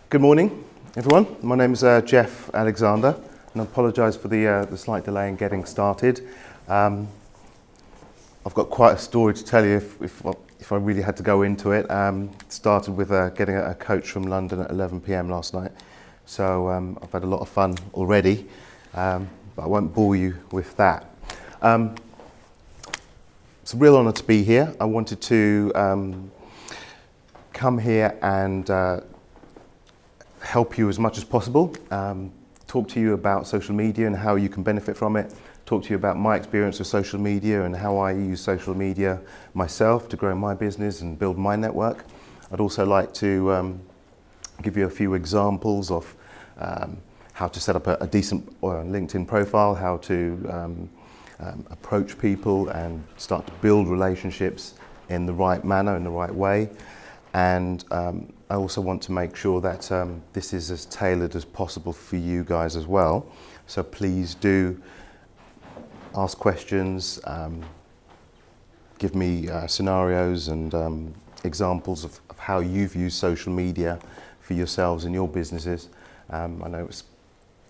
Good morning, everyone. My name is Geoff Alexander, and I apologise for the slight delay in getting started. I've got quite a story to tell you if I really had to go into it. Started with getting a coach from London at 11 p.m. last night, so I've had a lot of fun already, but I won't bore you with that. It's a real honour to be here. I wanted to come here and help you as much as possible, talk to you about social media and how you can benefit from it, talk to you about my experience with social media and how I use social media myself to grow my business and build my network. I'd also like to give you a few examples of how to set up a decent LinkedIn profile, how to approach people and start to build relationships in the right manner, in the right way. And I also want to make sure that this is as tailored as possible for you guys as well. So please do ask questions, give me scenarios and examples of how you've used social media for yourselves and your businesses. I know it's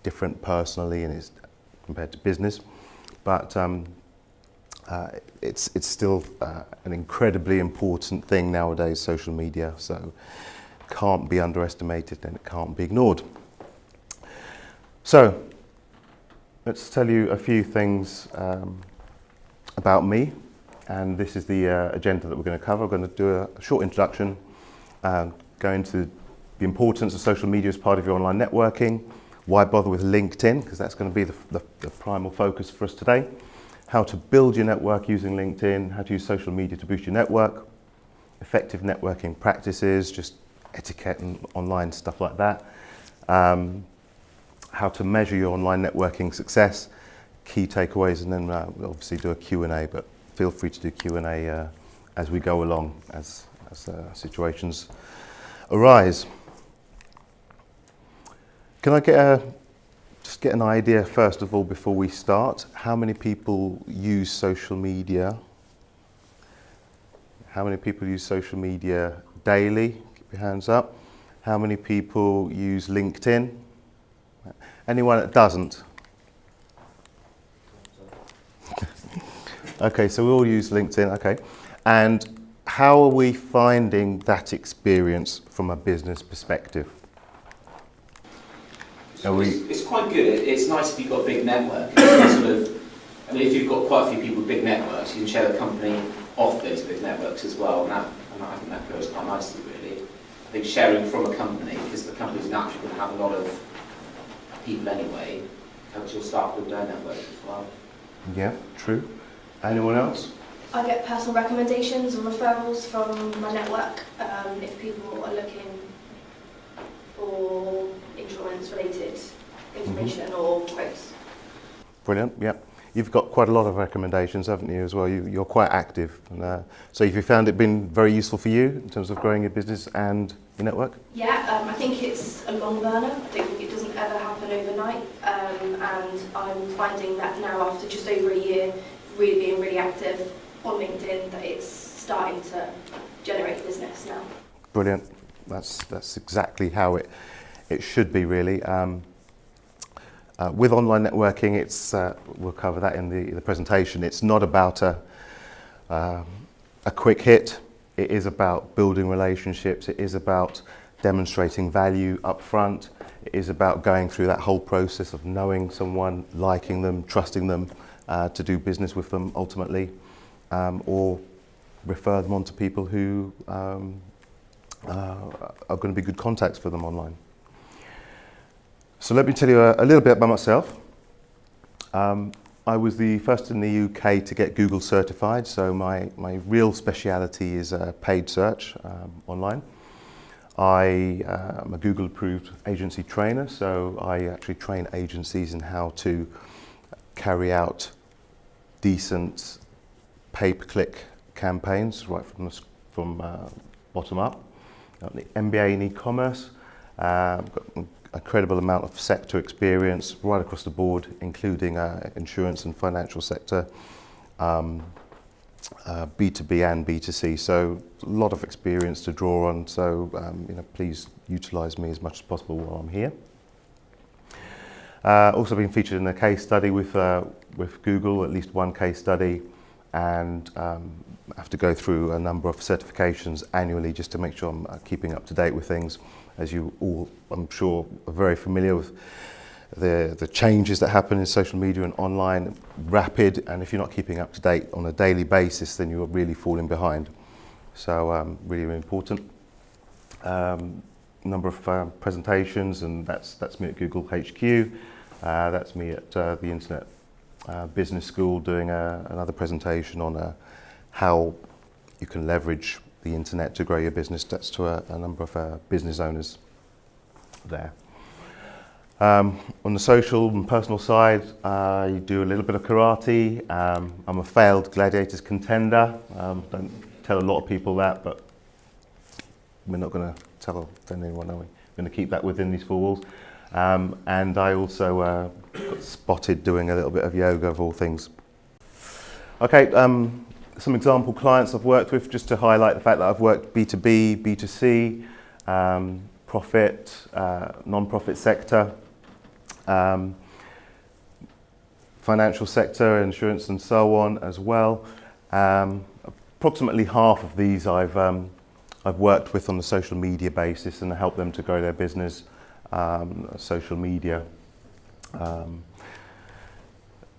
different personally and it's compared to business, but it's still an incredibly important thing nowadays, social media, so can't be underestimated and it can't be ignored. So let's tell you a few things about me, and this is the agenda that we're going to cover. We're going to do a short introduction, go into the importance of social media as part of your online networking, why bother with LinkedIn, because that's going to be the primal focus for us today, how to build your network using LinkedIn, how to use social media to boost your network, effective networking practices, just etiquette and online stuff like that, how to measure your online networking success, key takeaways, and then we'll obviously do a Q&A, but feel free to do Q&A as we go along, as situations arise. Can I just get an idea first of all before we start? How many people use social media? How many people use social media daily? Keep your hands up. How many people use LinkedIn? Anyone that doesn't? Okay, so we all use LinkedIn, okay. And how are we finding that experience from a business perspective? It's quite good. It's nice if you've got a big network. If you've got quite a few people with big networks, you can share the company off those big networks as well, and I think that goes quite nicely, really. I think sharing from a company, because the company's naturally going to have a lot of people anyway, helps your staff build their network as well. Yeah, true. Anyone else? I get personal recommendations or referrals from my network if people are looking for insurance-related information or quotes. Brilliant, yeah. You've got quite a lot of recommendations, haven't you, as well? You're quite active. And, so have you found it been very useful for you in terms of growing your business and your network? Yeah, I think it's a long burner. I don't think it doesn't ever happen overnight. And I'm finding that now, after just over a year, really being really active on LinkedIn, that it's starting to generate business now. Brilliant. That's exactly how it should be, really. With online networking, it's we'll cover that in the presentation. It's not about a quick hit. It is about building relationships. It is about demonstrating value up front. It is about going through that whole process of knowing someone, liking them, trusting them to do business with them ultimately, or refer them on to people who are going to be good contacts for them online. So let me tell you a little bit about myself. I was the first in the UK to get Google certified, so my real speciality is paid search online. I am a Google approved agency trainer, so I actually train agencies in how to carry out decent pay-per-click campaigns right from bottom up. Got the MBA in e-commerce, got a incredible amount of sector experience right across the board, including insurance and financial sector. B2B and B2C, so a lot of experience to draw on, so please utilise me as much as possible while I'm here. Also been featured in a case study with Google, at least one case study, and have to go through a number of certifications annually just to make sure I'm keeping up to date with things. As you all, I'm sure, are very familiar with the changes that happen in social media and online, rapid, and if you're not keeping up to date on a daily basis, then you're really falling behind. So really, really important. Number of presentations, and that's me at Google HQ. That's me at the Internet Business School doing another presentation on how you can leverage the internet to grow your business. That's to a number of business owners there. On the social and personal side, you do a little bit of karate. I'm a failed gladiators contender. Don't tell a lot of people that, but we're not going to tell anyone, are we? We're going to keep that within these four walls. And I also got spotted doing a little bit of yoga, of all things. Okay, some example clients I've worked with, just to highlight the fact that I've worked B2B, B2C, profit, non-profit sector, financial sector, insurance and so on as well. Approximately half of these I've worked with on a social media basis and helped them to grow their business, social media.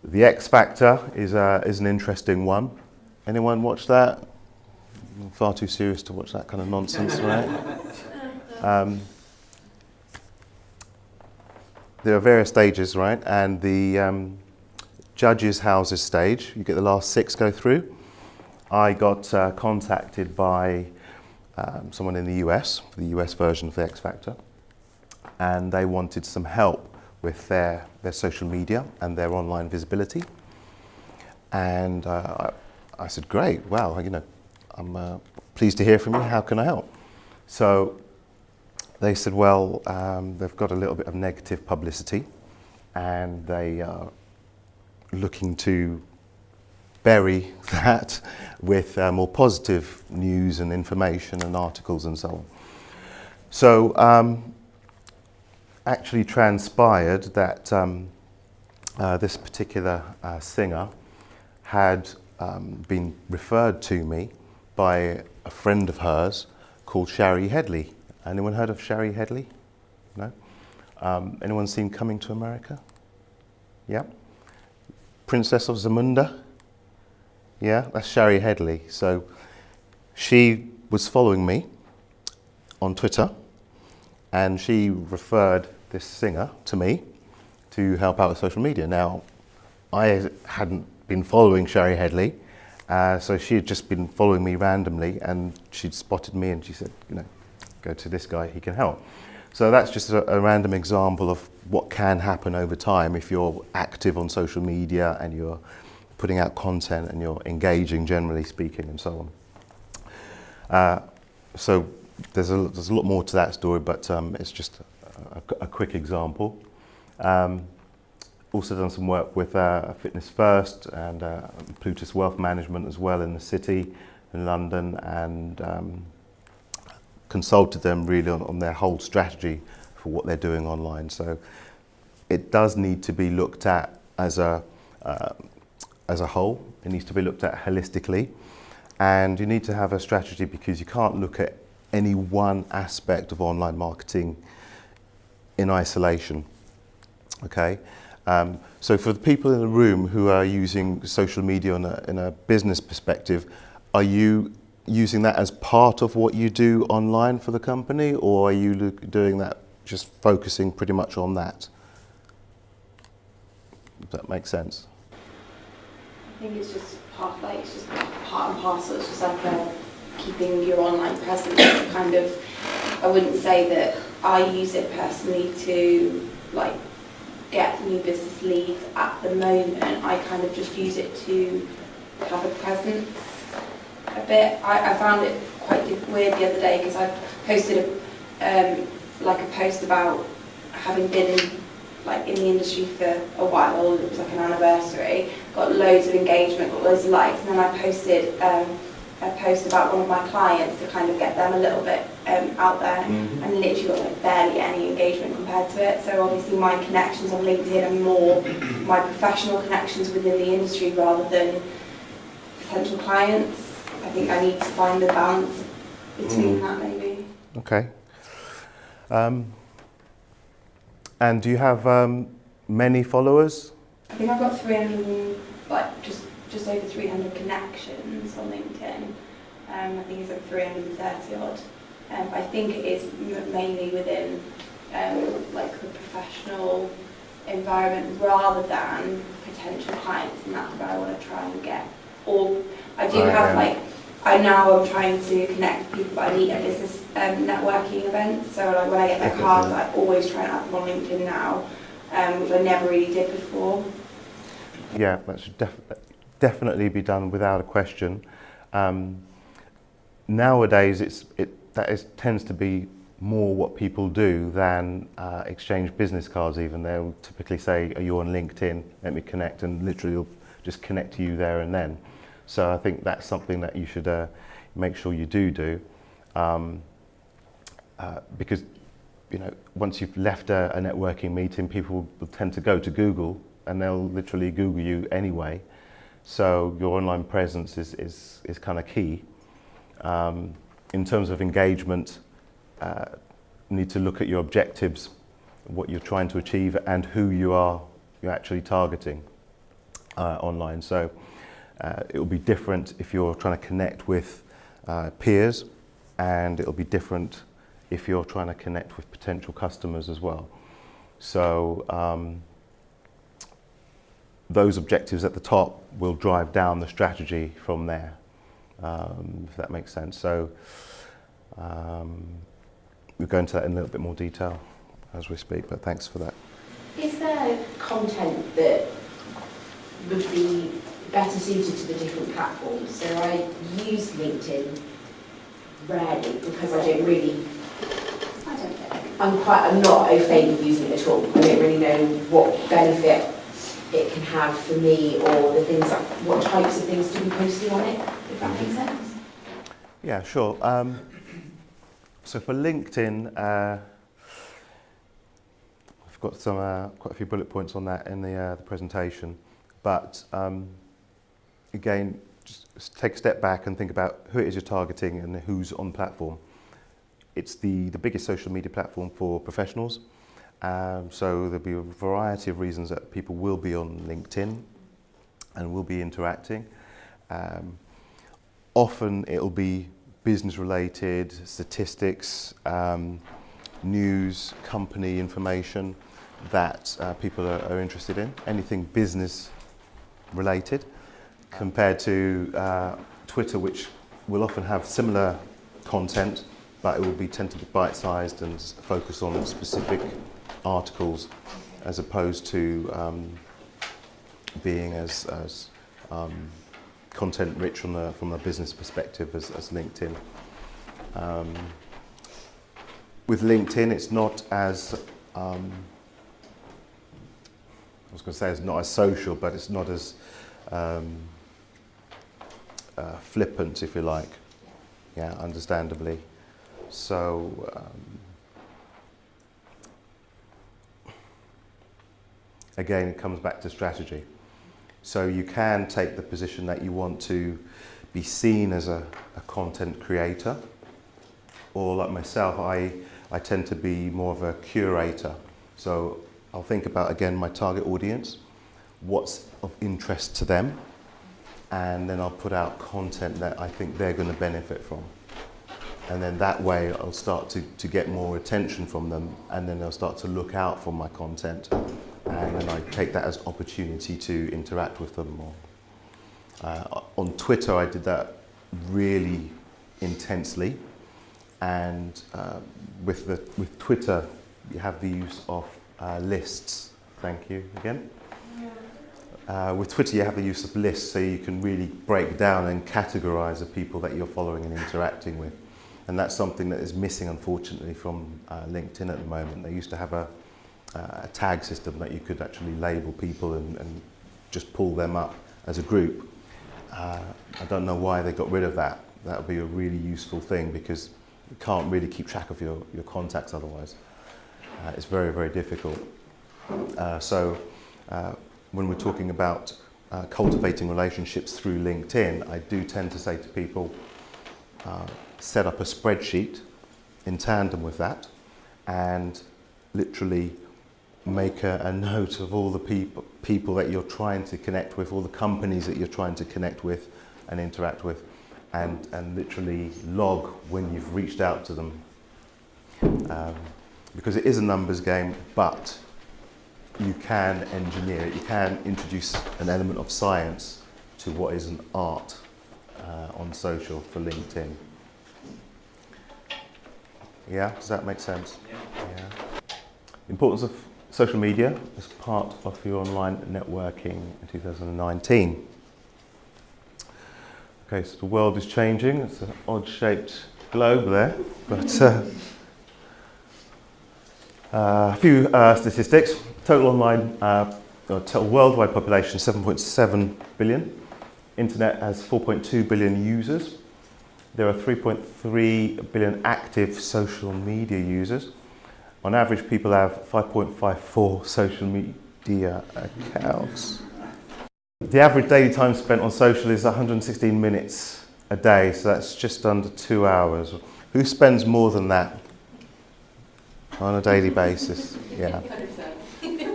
The X Factor is an interesting one. Anyone watch that? I'm far too serious to watch that kind of nonsense, right? There are various stages, right? And the judges' houses stage, you get the last 6 go through. I got contacted by someone in the US, the US version of the X Factor, and they wanted some help with their social media and their online visibility. And I said, great, wow, I'm pleased to hear from you, how can I help? So they said, well, they've got a little bit of negative publicity and they are looking to bury that with more positive news and information and articles and so on. So actually transpired that this particular singer had been referred to me by a friend of hers called Shari Headley. Anyone heard of Shari Headley? No? Anyone seen Coming to America? Yeah? Princess of Zamunda? Yeah, that's Shari Headley. So she was following me on Twitter and she referred this singer to me to help out with social media. Now, I hadn't been following Shari Headley, so she had just been following me randomly and she'd spotted me and she said, go to this guy, he can help. So that's just a random example of what can happen over time if you're active on social media and you're putting out content and you're engaging, generally speaking, and so on. So there's a lot more to that story, but it's just a quick example. Also done some work with Fitness First and Plutus Wealth Management as well in the city in London, and consulted them really on their whole strategy for what they're doing online. So it does need to be looked at as a whole. It needs to be looked at holistically, and you need to have a strategy because you can't look at any one aspect of online marketing in isolation. Okay, so for the people in the room who are using social media in a business perspective, are you using that as part of what you do online for the company, or are you doing that just focusing pretty much on that? Does that make sense? I think it's just part and parcel. It's just like keeping your online presence. Kind of, I wouldn't say that I use it personally to get new business leads at the moment. I kind of just use it to have a presence a bit. I found it quite weird the other day because I posted a post about having been in like in the industry for a while. It was like an anniversary. Got loads of engagement, got loads of likes, and then I posted a post about one of my clients to kind of get them a little bit out there, and literally got like barely any engagement compared to it. So obviously my connections on LinkedIn are more my professional connections within the industry rather than potential clients. I think I need to find the balance between that maybe. Okay. And do you have many followers? I think I've got 300, like just over 300 connections on LinkedIn. I think it's like 330 odd. I think it is mainly within like the professional environment rather than potential clients, and that's where I want to try and get. Or I do have like, I'm trying to connect with people I meet at business networking events. So like when I get their cards, I always try and add them on LinkedIn now, which I never really did before. Yeah, that should definitely be done without a question. Nowadays, tends to be more what people do than exchange business cards even. They'll typically say, are you on LinkedIn? Let me connect, and literally you'll just connect to you there and then. So I think that's something that you should make sure you do. Because once you've left a networking meeting, people will tend to go to Google and they'll literally Google you anyway. So your online presence is kind of key. In terms of engagement, you need to look at your objectives, what you're trying to achieve, and who you're actually targeting online. So it will be different if you're trying to connect with peers, and it will be different if you're trying to connect with potential customers as well. So those objectives at the top will drive down the strategy from there, if that makes sense. So we'll go into that in a little bit more detail as we speak, but thanks for that. Is there content that would be better suited to the different platforms? So I use LinkedIn rarely because I don't really, I'm not au fait with using it at all. I don't really know what benefit it can have for me, or the things like what types of things to be posting on it, if that makes sense. Yeah, sure. So for LinkedIn, I've got quite a few bullet points on that in the presentation. But again, just take a step back and think about who it is you're targeting and who's on platform. It's the biggest social media platform for professionals. So there'll be a variety of reasons that people will be on LinkedIn and will be interacting. Often it'll be business related, statistics, news, company information that people are interested in. Anything business related, compared to Twitter, which will often have similar content, but it will tend to be bite-sized and focus on specific articles, as opposed to being as content rich from a business perspective as LinkedIn. With LinkedIn, it's not as I was going to say it's not as social, but it's not as flippant, if you like. Yeah, understandably. So again, it comes back to strategy. So you can take the position that you want to be seen as a content creator, or like myself, I tend to be more of a curator. So I'll think about, again, my target audience, what's of interest to them, and then I'll put out content that I think they're going to benefit from. And then that way I'll start to get more attention from them, and then they'll start to look out for my content. And then I take that as an opportunity to interact with them more. On Twitter, I did that really intensely. And with Twitter, you have the use of lists. Thank you again. With Twitter, you have the use of lists, so you can really break down and categorize the people that you're following and interacting with. And that's something that is missing, unfortunately, from LinkedIn at the moment. They used to have a a tag system that you could actually label people and just pull them up as a group. I don't know why they got rid of that. That would be a really useful thing because you can't really keep track of your contacts otherwise. It's very, very difficult. When we're talking about cultivating relationships through LinkedIn, I do tend to say to people, set up a spreadsheet in tandem with that and literally make a note of all the people that you're trying to connect with, all the companies that you're trying to connect with and interact with, and literally log when you've reached out to them. Because it is a numbers game, but you can engineer it, you can introduce an element of science to what is an art on social for LinkedIn. Yeah, does that make sense? Yeah. Importance of social media as part of your online networking in 2019. Okay, so the world is changing. It's an odd-shaped globe there, but a few statistics. Total worldwide population 7.7 billion. Internet has 4.2 billion users. There are 3.3 billion active social media users. On average, people have 5.54 social media accounts. The average daily time spent on social is 116 minutes a day, so that's just under 2 hours. Who spends more than that on a daily basis? Yeah.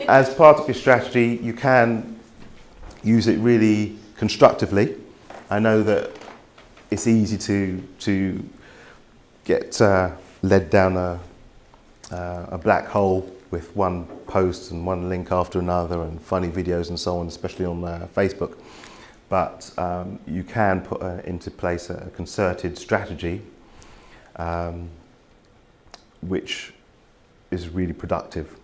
As part of your strategy, you can use it really constructively. I know that it's easy to get led down a black hole with one post and one link after another and funny videos and so on, especially on Facebook. But you can put into place a concerted strategy which is really productive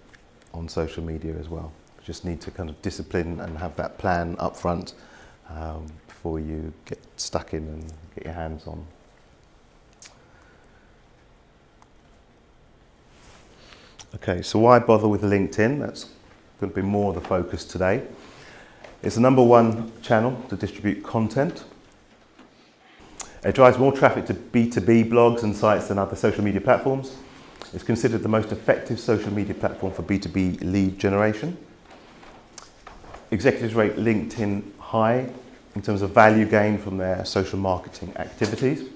on social media as well. You just need to kind of discipline and have that plan up front before you get stuck in and get your hands on. Okay, so why bother with LinkedIn? That's going to be more the focus today. It's the #1 channel to distribute content. It drives more traffic to B2B blogs and sites than other social media platforms. It's considered the most effective social media platform for B2B lead generation. Executives rate LinkedIn high in terms of value gain from their social marketing activities.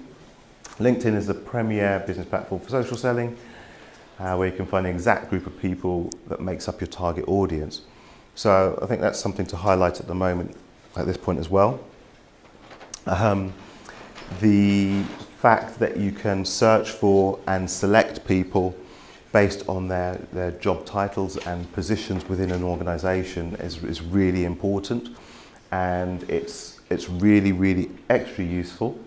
LinkedIn is the premier business platform for social selling, where you can find the exact group of people that makes up your target audience. So I think that's something to highlight at the moment, at this point as well. The fact that you can search for and select people based on their job titles and positions within an organisation is really important, and it's really, really extra useful,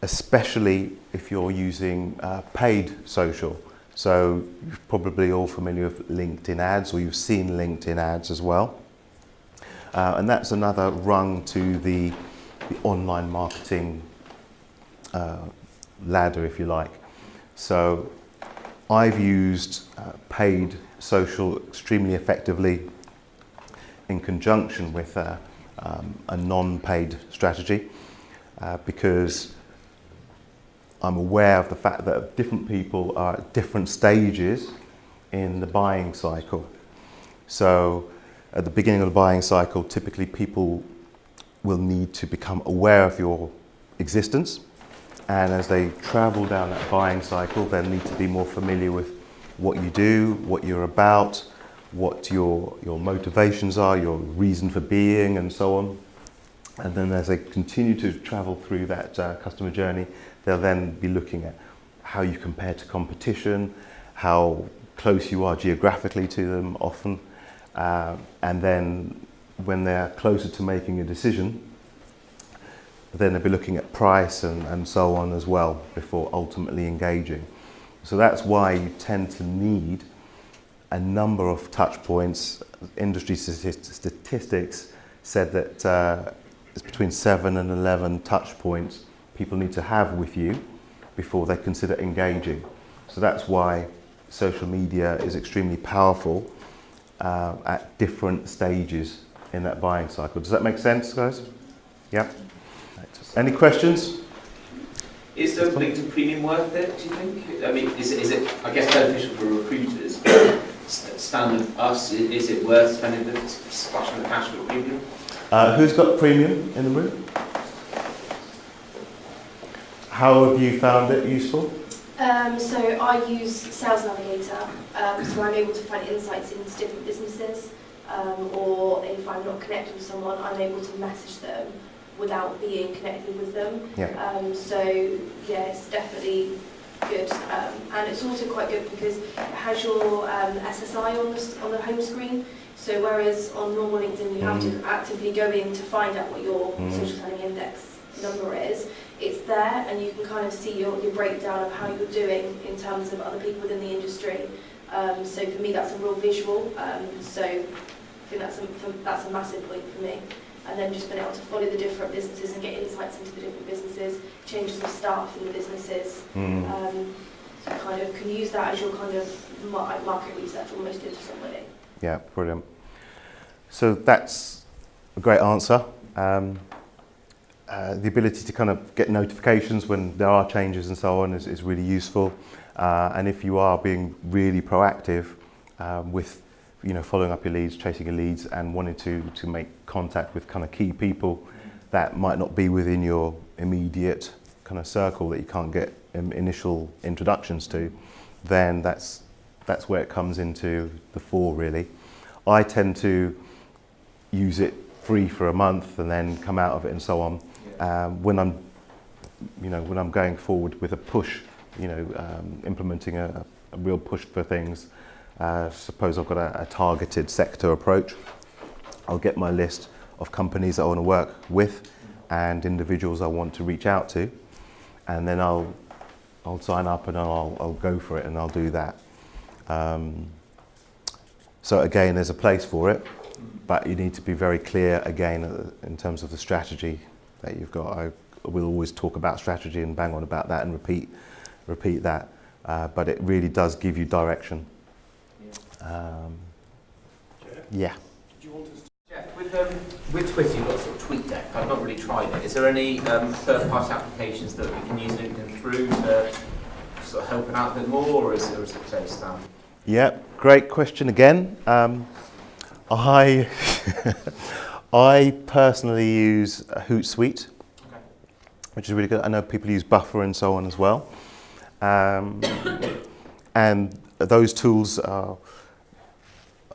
especially if you're using paid social. So you're probably all familiar with LinkedIn ads, or you've seen LinkedIn ads as well. And that's another rung to the online marketing ladder, if you like. So I've used paid social extremely effectively in conjunction with a non-paid strategy because I'm aware of the fact that different people are at different stages in the buying cycle. So at the beginning of the buying cycle, typically people will need to become aware of your existence. And as they travel down that buying cycle, they'll need to be more familiar with what you do, what you're about, what your motivations are, your reason for being, and so on. And then as they continue to travel through that customer journey, they'll then be looking at how you compare to competition, how close you are geographically to them often, and then when they're closer to making a decision, then they'll be looking at price and so on as well before ultimately engaging. So that's why you tend to need a number of touch points. Industry statistics said that it's between 7 and 11 touch points people need to have with you before they consider engaging. So that's why social media is extremely powerful at different stages in that buying cycle. Does that make sense, guys? Yeah. Any questions? Is the LinkedIn Premium worth it, do you think? I mean, is it I guess, beneficial for recruiters, but standard us, is it worth spending the splashing the cash for a premium? Who's got premium in the room? How have you found it useful? So I use Sales Navigator, so I'm able to find insights into different businesses, or if I'm not connected with someone, I'm able to message them without being connected with them. Yeah. So yeah, it's definitely good, and it's also quite good because it has your SSI on the home screen. So whereas on normal LinkedIn you have to actively go in to find out what your social selling index number is, it's there and you can kind of see your breakdown of how you're doing in terms of other people within the industry. So for me that's a real visual, so I think that's a massive point for me. And then just being able to follow the different businesses and get insights into the different businesses, changes of staff in the businesses. So kind of can use that as your kind of market research almost into somebody. Yeah, brilliant. So that's a great answer. The ability to kind of get notifications when there are changes and so on is really useful. And if you are being really proactive with following up your leads, chasing your leads and wanting to make contact with kind of key people that might not be within your immediate kind of circle that you can't get initial introductions to, then that's where it comes into the fore really. I tend to use it free for a month and then come out of it and so on. When I'm going forward with a push, implementing a real push for things. Suppose I've got a targeted sector approach. I'll get my list of companies that I want to work with and individuals I want to reach out to, and then I'll sign up and I'll go for it and I'll do that. So again, there's a place for it, but you need to be very clear again in terms of the strategy that you've got. I will always talk about strategy and bang on about that and repeat that, but it really does give you direction. Yeah. Geoff, with Twitter you've got sort of TweetDeck. I've not really tried it. Is there any third-party applications that we can use LinkedIn through to sort of help it out a bit more, or is it fairly standard? Yeah, great question again. I personally use Hootsuite, which is really good. I know people use Buffer and so on as well. And those tools are,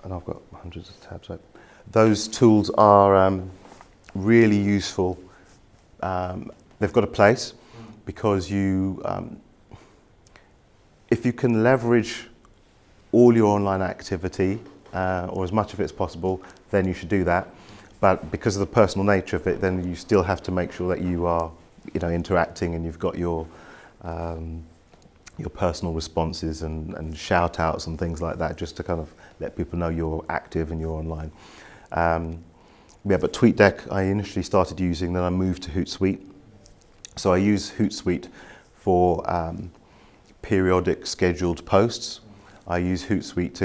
and I've got hundreds of tabs open. Those tools are really useful. They've got a place because if you can leverage all your online activity, or as much of it as possible, then you should do that. But because of the personal nature of it, then you still have to make sure that you are, interacting and you've got your personal responses and shout outs and things like that, just to kind of let people know you're active and you're online. But TweetDeck I initially started using, then I moved to Hootsuite. So I use Hootsuite for periodic scheduled posts. I use Hootsuite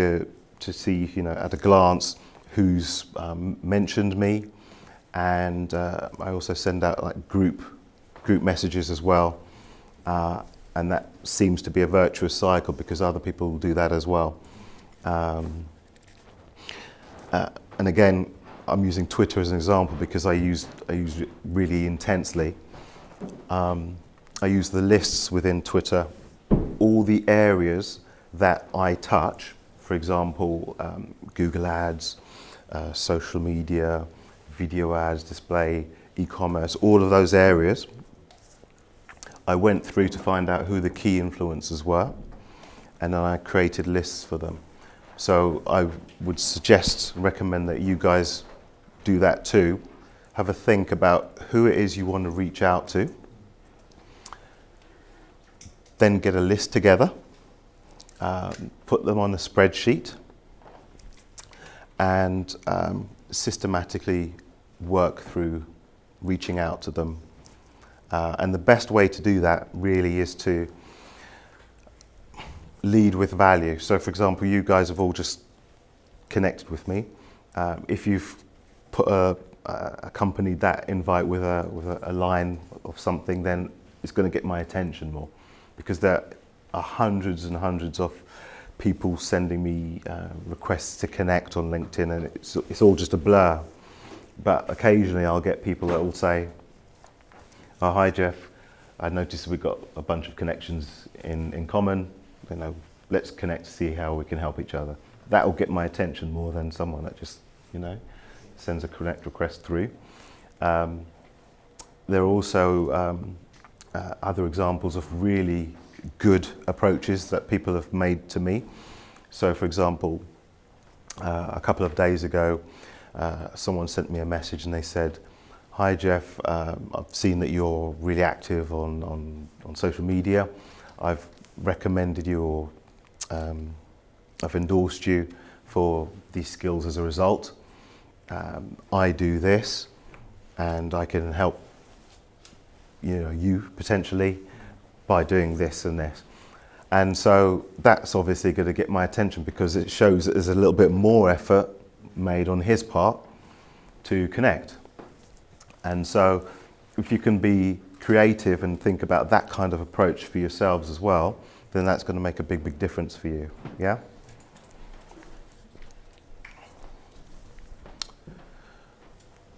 to see, at a glance who's mentioned me, and I also send out like group messages as well. And that seems to be a virtuous cycle because other people do that as well. And again, I'm using Twitter as an example because I use it really intensely. I use the lists within Twitter, all the areas that I touch, for example, Google Ads, social media, video ads, display, e-commerce, all of those areas. I went through to find out who the key influencers were, and then I created lists for them. So I would recommend that you guys do that too. Have a think about who it is you want to reach out to. Then get a list together, put them on a spreadsheet, and systematically work through reaching out to them. And the best way to do that really is to lead with value. So for example, you guys have all just connected with me. If you've put accompanied that invite with a line of something, then it's going to get my attention more, because there are hundreds and hundreds of people sending me requests to connect on LinkedIn, and it's all just a blur. But occasionally I'll get people that will say, "Oh, hi Geoff, I noticed we've got a bunch of connections in common. You know, let's connect to see how we can help each other." That will get my attention more than someone that just, you know, sends a connect request through. There are also other examples of really good approaches that people have made to me. So, for example, a couple of days ago, someone sent me a message and they said, "Hi Geoff, I've seen that you're really active on social media. I've recommended you, or I've endorsed you for these skills as a result. I do this, and I can help you potentially by doing this and this." And so that's obviously going to get my attention, because it shows that there's a little bit more effort made on his part to connect. And so if you can be creative and think about that kind of approach for yourselves as well, then that's going to make a big, big difference for you. Yeah?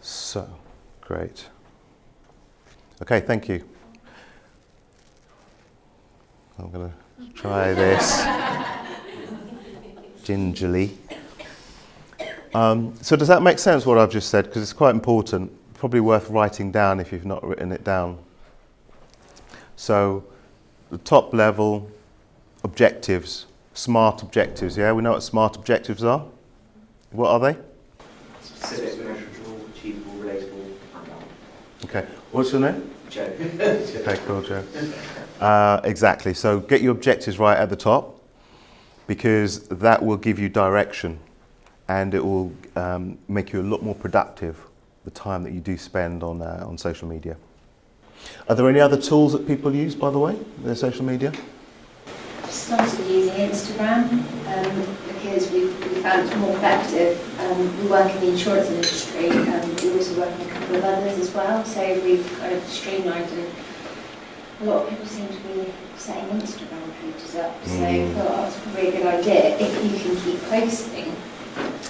So, great. Okay, thank you. I'm going to try this gingerly. So does that make sense, what I've just said? Because it's quite important. Probably worth writing down if you've not written it down. So the top level, objectives, smart objectives. Yeah, we know what smart objectives are. What are they? Specific, measurable, achievable, relatable, Okay. What's your name? Joe. Okay, cool, Joe. Exactly. So get your objectives right at the top, because that will give you direction, and it will make you a lot more productive the time that you do spend on social media. Are there any other tools that people use, by the way, in their social media? Just started using Instagram because we found it more effective. We work in the insurance industry, and we also work in a couple of others as well, so we've kind of streamlined it. A lot of people seem to be setting Instagram pages up, so I thought that's probably a good idea if you can keep posting.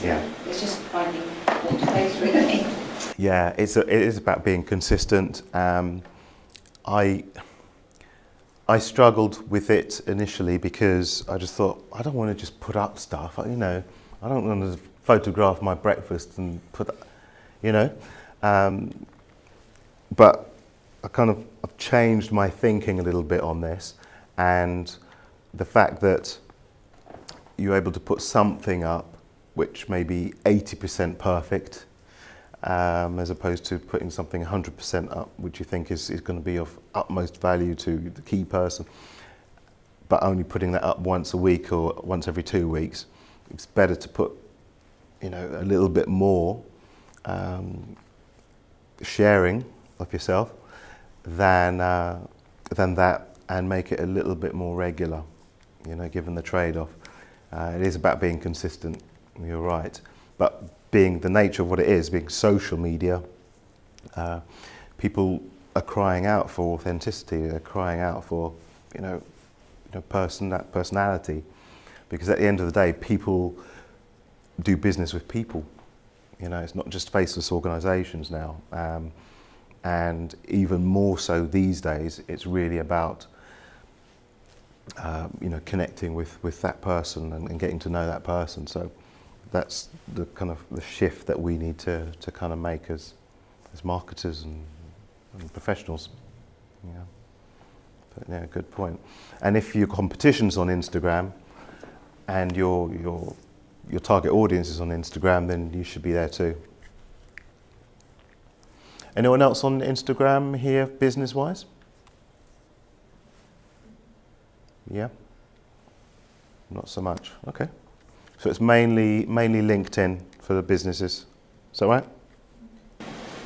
Yeah. It's just finding what to post, really. Yeah, it is about being consistent. I struggled with it initially because I just thought, I don't want to just put up stuff, I don't want to photograph my breakfast and but I've changed my thinking a little bit on this, and the fact that you're able to put something up which may be 80% perfect, as opposed to putting something 100% up, which you think is going to be of utmost value to the key person, but only putting that up once a week or once every 2 weeks. It's better to put, a little bit more sharing of yourself than that, and make it a little bit more regular, given the trade-off. It is about being consistent, you're right, but being the nature of what it is, being social media, people are crying out for authenticity. They're crying out for, that personality, because at the end of the day, people do business with people. It's not just faceless organisations now, and even more so these days. It's really about connecting with that person and getting to know that person. So that's the kind of the shift that we need to kind of make as marketers and professionals. Yeah. But yeah, good point. And if your competition's on Instagram and your target audience is on Instagram, then you should be there too. Anyone else on Instagram here, business-wise? Yeah? Not so much. Okay. So it's mainly LinkedIn for the businesses. Is that right?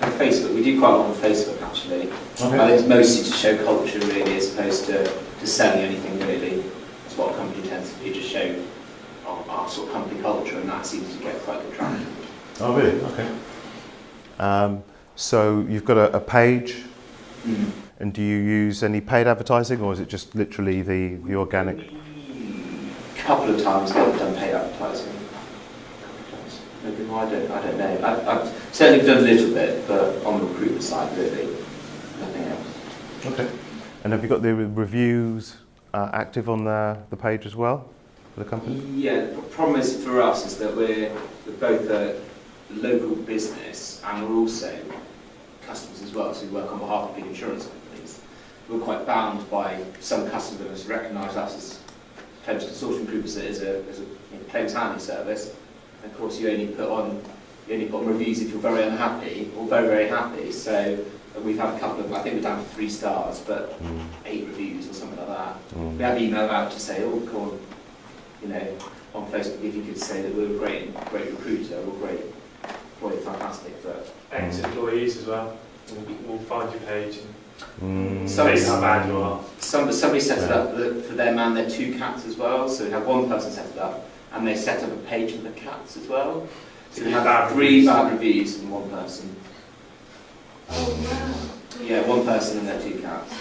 And Facebook, we do quite a lot on Facebook actually. Okay. I think it's mostly to show culture really, as opposed to selling anything really. That's what a company tends to do, just show our sort of company culture, and that seems to get quite good traction. Oh, really? Okay. So you've got a page, and do you use any paid advertising, or is it just literally the organic? A couple of times I've done paid advertising. Maybe more, I don't know. I've certainly done a little bit, but on the recruitment side, really, nothing else. Okay. And have you got the reviews active on the page as well for the company? Yeah, the problem is for us is that we're both a local business and we're also customers as well, so we work on behalf of big insurance companies. We're quite bound by some customers recognise us as claims consortium group as a claims handling service. And of course, you only put on reviews if you're very unhappy or very, very happy. So we've had a couple of, I think we're down to 3 stars, but 8 reviews or something like that. We have emailed out to say, oh, come on, on Facebook, if you could say that we're a great recruiter or great employee, fantastic. But ex-employees as well will find your page and somebody, say how bad you are. Somebody set it up for their man, their 2 cats as well. So we had one person set it up, and they set up a page for the cats as well. So we had 3 bad reviews from one person. Oh, wow. Yeah, one person and their 2 cats.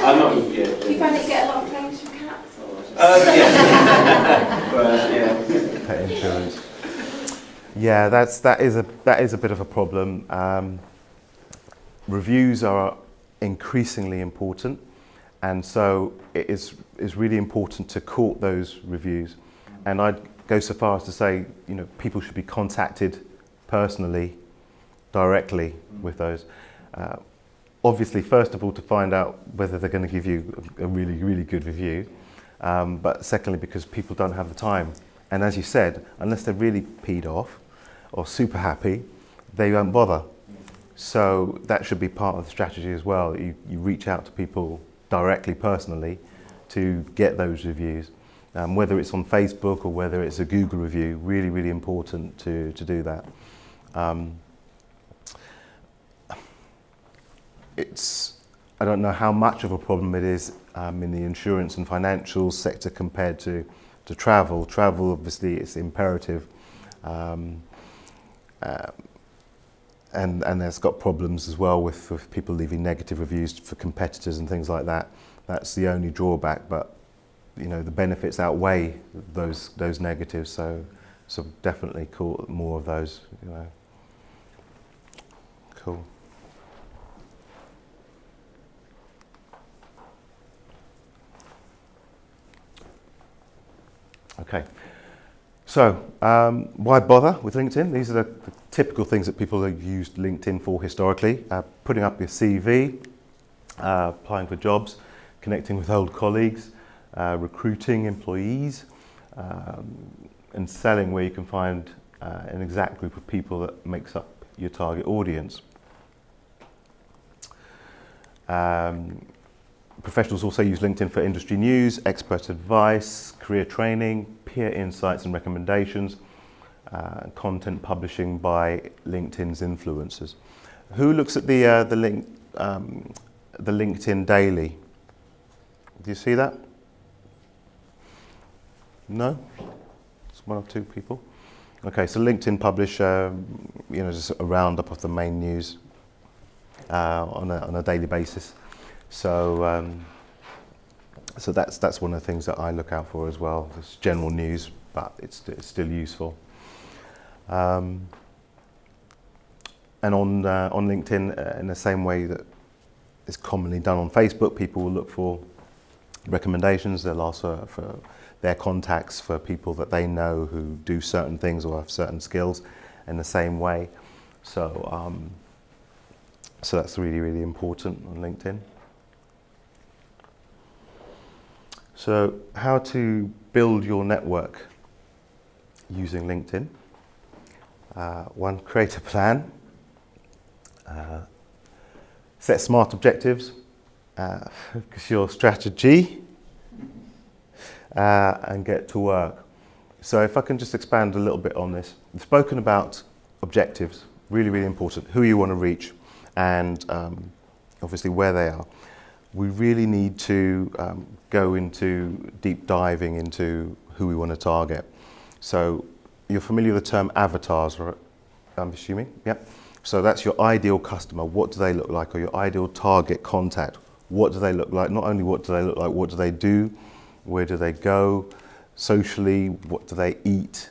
I'm not. Do you find it get a lot of claims from cats, or just? Yeah. But, yeah. Pet insurance. Yeah, that is a bit of a problem. Reviews are increasingly important, and so it is really important to court those reviews. And I'd go so far as to say, people should be contacted personally, directly with those. Obviously, first of all, to find out whether they're going to give you a really, really good review, but secondly, because people don't have the time. And as you said, unless they're really peed off or super happy, they won't bother. So that should be part of the strategy as well. You reach out to people directly, personally, to get those reviews. Whether it's on Facebook or whether it's a Google review, really, really important to do that. I don't know how much of a problem it is in the insurance and financial sector compared to travel. Travel, obviously, it's imperative. And there's got problems as well with people leaving negative reviews for competitors and things like that. That's the only drawback, but the benefits outweigh those negatives. So definitely cool, more of those. Cool. Okay. So, why bother with LinkedIn? These are the typical things that people have used LinkedIn for historically. Putting up your CV, applying for jobs, connecting with old colleagues, recruiting employees, and selling where you can find an exact group of people that makes up your target audience. Professionals also use LinkedIn for industry news, expert advice, career training, peer insights and recommendations, content publishing by LinkedIn's influencers. Who looks at the LinkedIn daily? Do you see that? No? It's 1 or 2 people. Okay, so LinkedIn publish, just a roundup of the main news on a daily basis. So that's one of the things that I look out for as well. It's general news, but it's still useful. And on LinkedIn, in the same way that is commonly done on Facebook, people will look for recommendations. They'll ask for their contacts for people that they know who do certain things or have certain skills in the same way. So that's really, really important on LinkedIn. So how to build your network using LinkedIn. 1, create a plan. Set smart objectives. Focus your strategy. And get to work. So if I can just expand a little bit on this. We've spoken about objectives, really, really important. Who you want to reach and obviously where they are. We really need to go into deep diving into who we want to target. So you're familiar with the term avatars, right? I'm assuming, yep. So that's your ideal customer. What do they look like? Or your ideal target contact? What do they look like? Not only what do they look like, what do they do? Where do they go? Socially, what do they eat?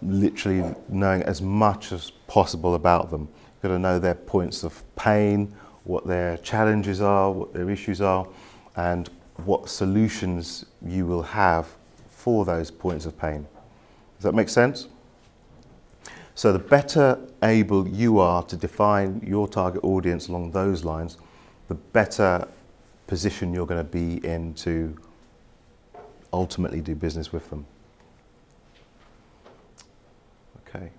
Literally knowing as much as possible about them. You've got to know their points of pain, what their challenges are, what their issues are, and what solutions you will have for those points of pain. Does that make sense? So the better able you are to define your target audience along those lines, the better position you're going to be in to ultimately do business with them. Okay.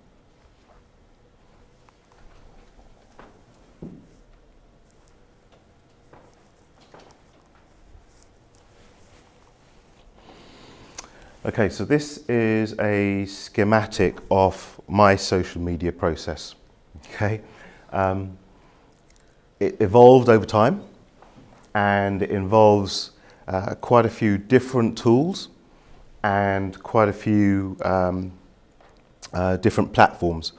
Okay, so this is a schematic of my social media process. Okay, it evolved over time, and it involves quite a few different tools and quite a few different platforms.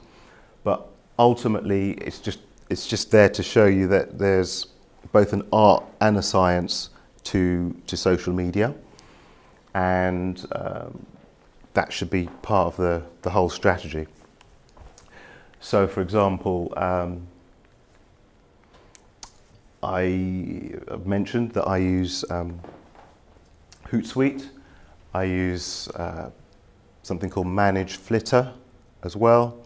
But ultimately, it's just there to show you that there's both an art and a science to social media. And that should be part of the whole strategy. So, for example, I mentioned that I use Hootsuite. I use something called Manage Flitter as well.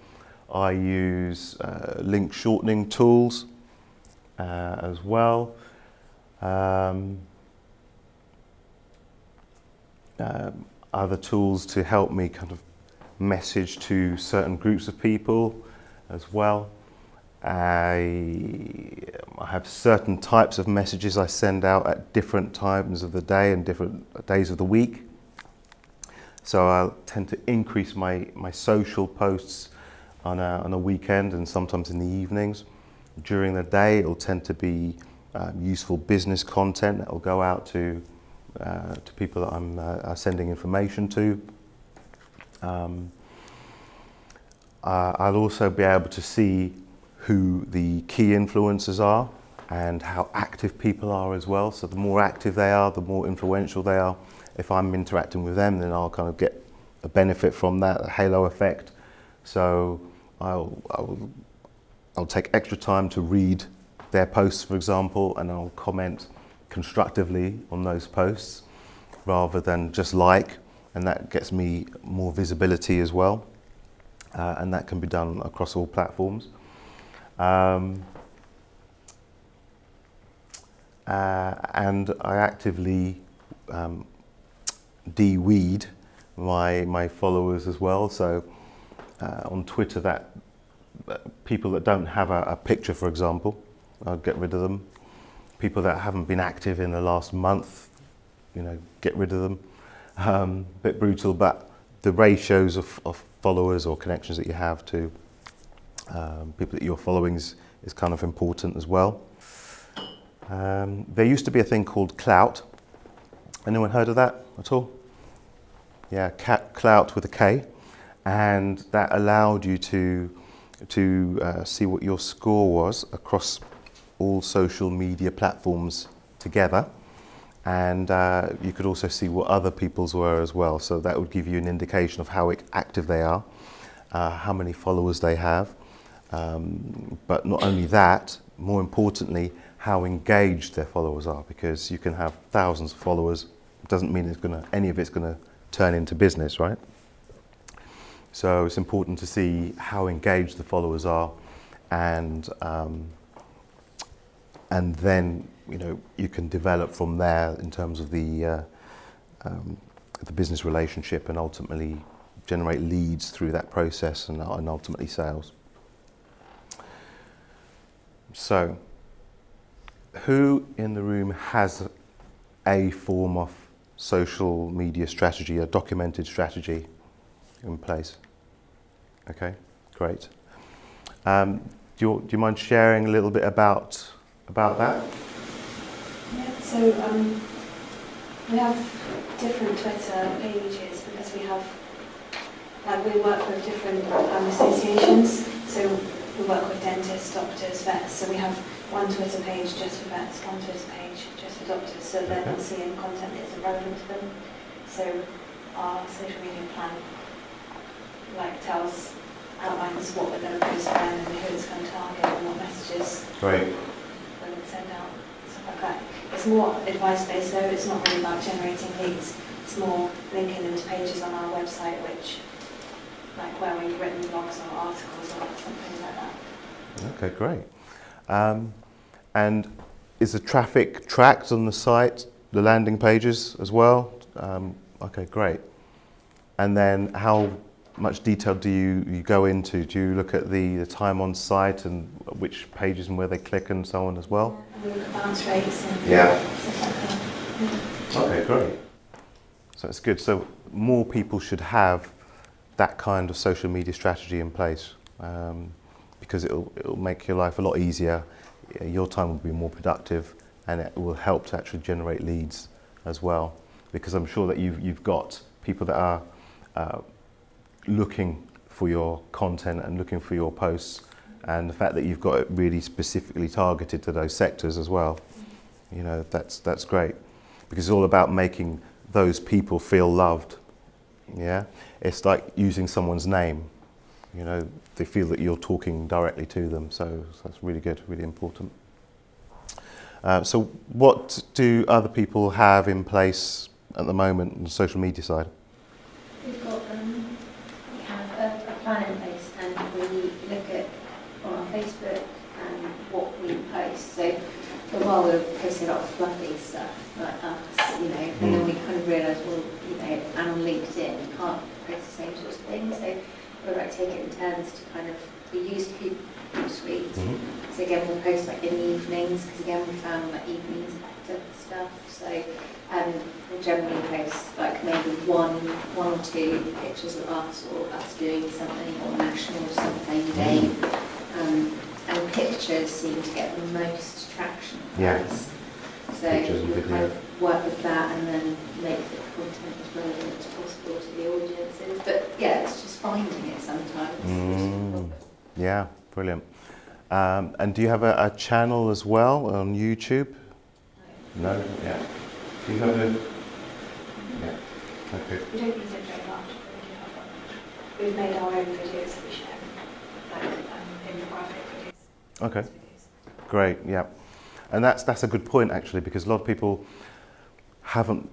I use link shortening tools as well. Other tools to help me kind of message to certain groups of people as well. I have certain types of messages I send out at different times of the day and different days of the week. So I'll tend to increase my social posts on a weekend and sometimes in the evenings. During the day, it'll tend to be useful business content that will go out to people that I'm sending information to. I'll also be able to see who the key influencers are and how active people are as well. So the more active they are, the more influential they are. If I'm interacting with them, then I'll kind of get a benefit from that, a halo effect. So I'll take extra time to read their posts, for example, and I'll comment constructively on those posts rather than just like, and that gets me more visibility as well. And that can be done across all platforms. And I actively de-weed my followers as well. So on Twitter, that people that don't have a picture, for example, I'll get rid of them. People that haven't been active in the last month, get rid of them. Bit brutal, but the ratios of followers or connections that you have to people that you're following is kind of important as well. There used to be a thing called Clout. Anyone heard of that at all? Yeah, Clout with a K, and that allowed you to see what your score was across all social media platforms together, and you could also see what other people's were as well. So that would give you an indication of how active they are, how many followers they have, but not only that, more importantly, how engaged their followers are, because you can have thousands of followers. It doesn't mean any of it's going to turn into business, right? So it's important to see how engaged the followers are, and then you can develop from there in terms of the business relationship, and ultimately generate leads through that process, and ultimately sales. So, who in the room has a form of social media strategy, a documented strategy in place? Okay, great. Do you mind sharing a little bit about that? Yeah, so we have different Twitter pages, we have, like we work with different associations, so we work with dentists, doctors, vets, so we have one Twitter page just for vets, one Twitter page just for doctors, so they're not seeing content that isn't relevant to them. So our social media plan outlines what we're going to post when and who it's going to target and what messages we're going to send out, stuff like that. It's more advice-based though, it's not really about generating leads, it's more linking them to pages on our website where we've written blogs or articles or something like that. Okay, great. And is the traffic tracked on the site, the landing pages as well? Okay, great. And then how much detail do you go into? Do you look at the time on site and which pages and where they click and so on as well? We look at bounce rates and stuff like that. Okay, great. So it's good. So more people should have that kind of social media strategy in place, because it'll make your life a lot easier. Your time will be more productive, and it will help to actually generate leads as well. Because I'm sure that you've got people that are looking for your content and looking for your posts, and the fact that you've got it really specifically targeted to those sectors as well. You know, that's great, because it's all about making those people feel loved. Yeah, it's like using someone's name. You know, they feel that you're talking directly to them, so that's really good, really important. So what do other people have in place at the moment on the social media side? We have a plan in place, and we look at on our Facebook and what we post. So for a while we were posting a lot of fluffy stuff like us, you know, and then we kind of realised, well, you know, and on LinkedIn you can't post the same sorts of things. So we're like take it in turns to kind of, we used Hootsuite. So again we'll post like in the evenings, because again we found that evenings are better for stuff. So we'll generally post like maybe one or two pictures of us or us doing something, or national something day. And pictures seem to get the most traction for us. So we kind of work with that and then make the content as relevant as possible to the audiences. But yeah, it's just finding it sometimes. Yeah, brilliant. And do you have a channel as well on YouTube? No? Yeah. Do you have a... Yeah. Okay. We don't use it very much, but we've made our own videos that we share, like infographic videos. Okay. Great, yeah. And that's a good point actually, because a lot of people haven't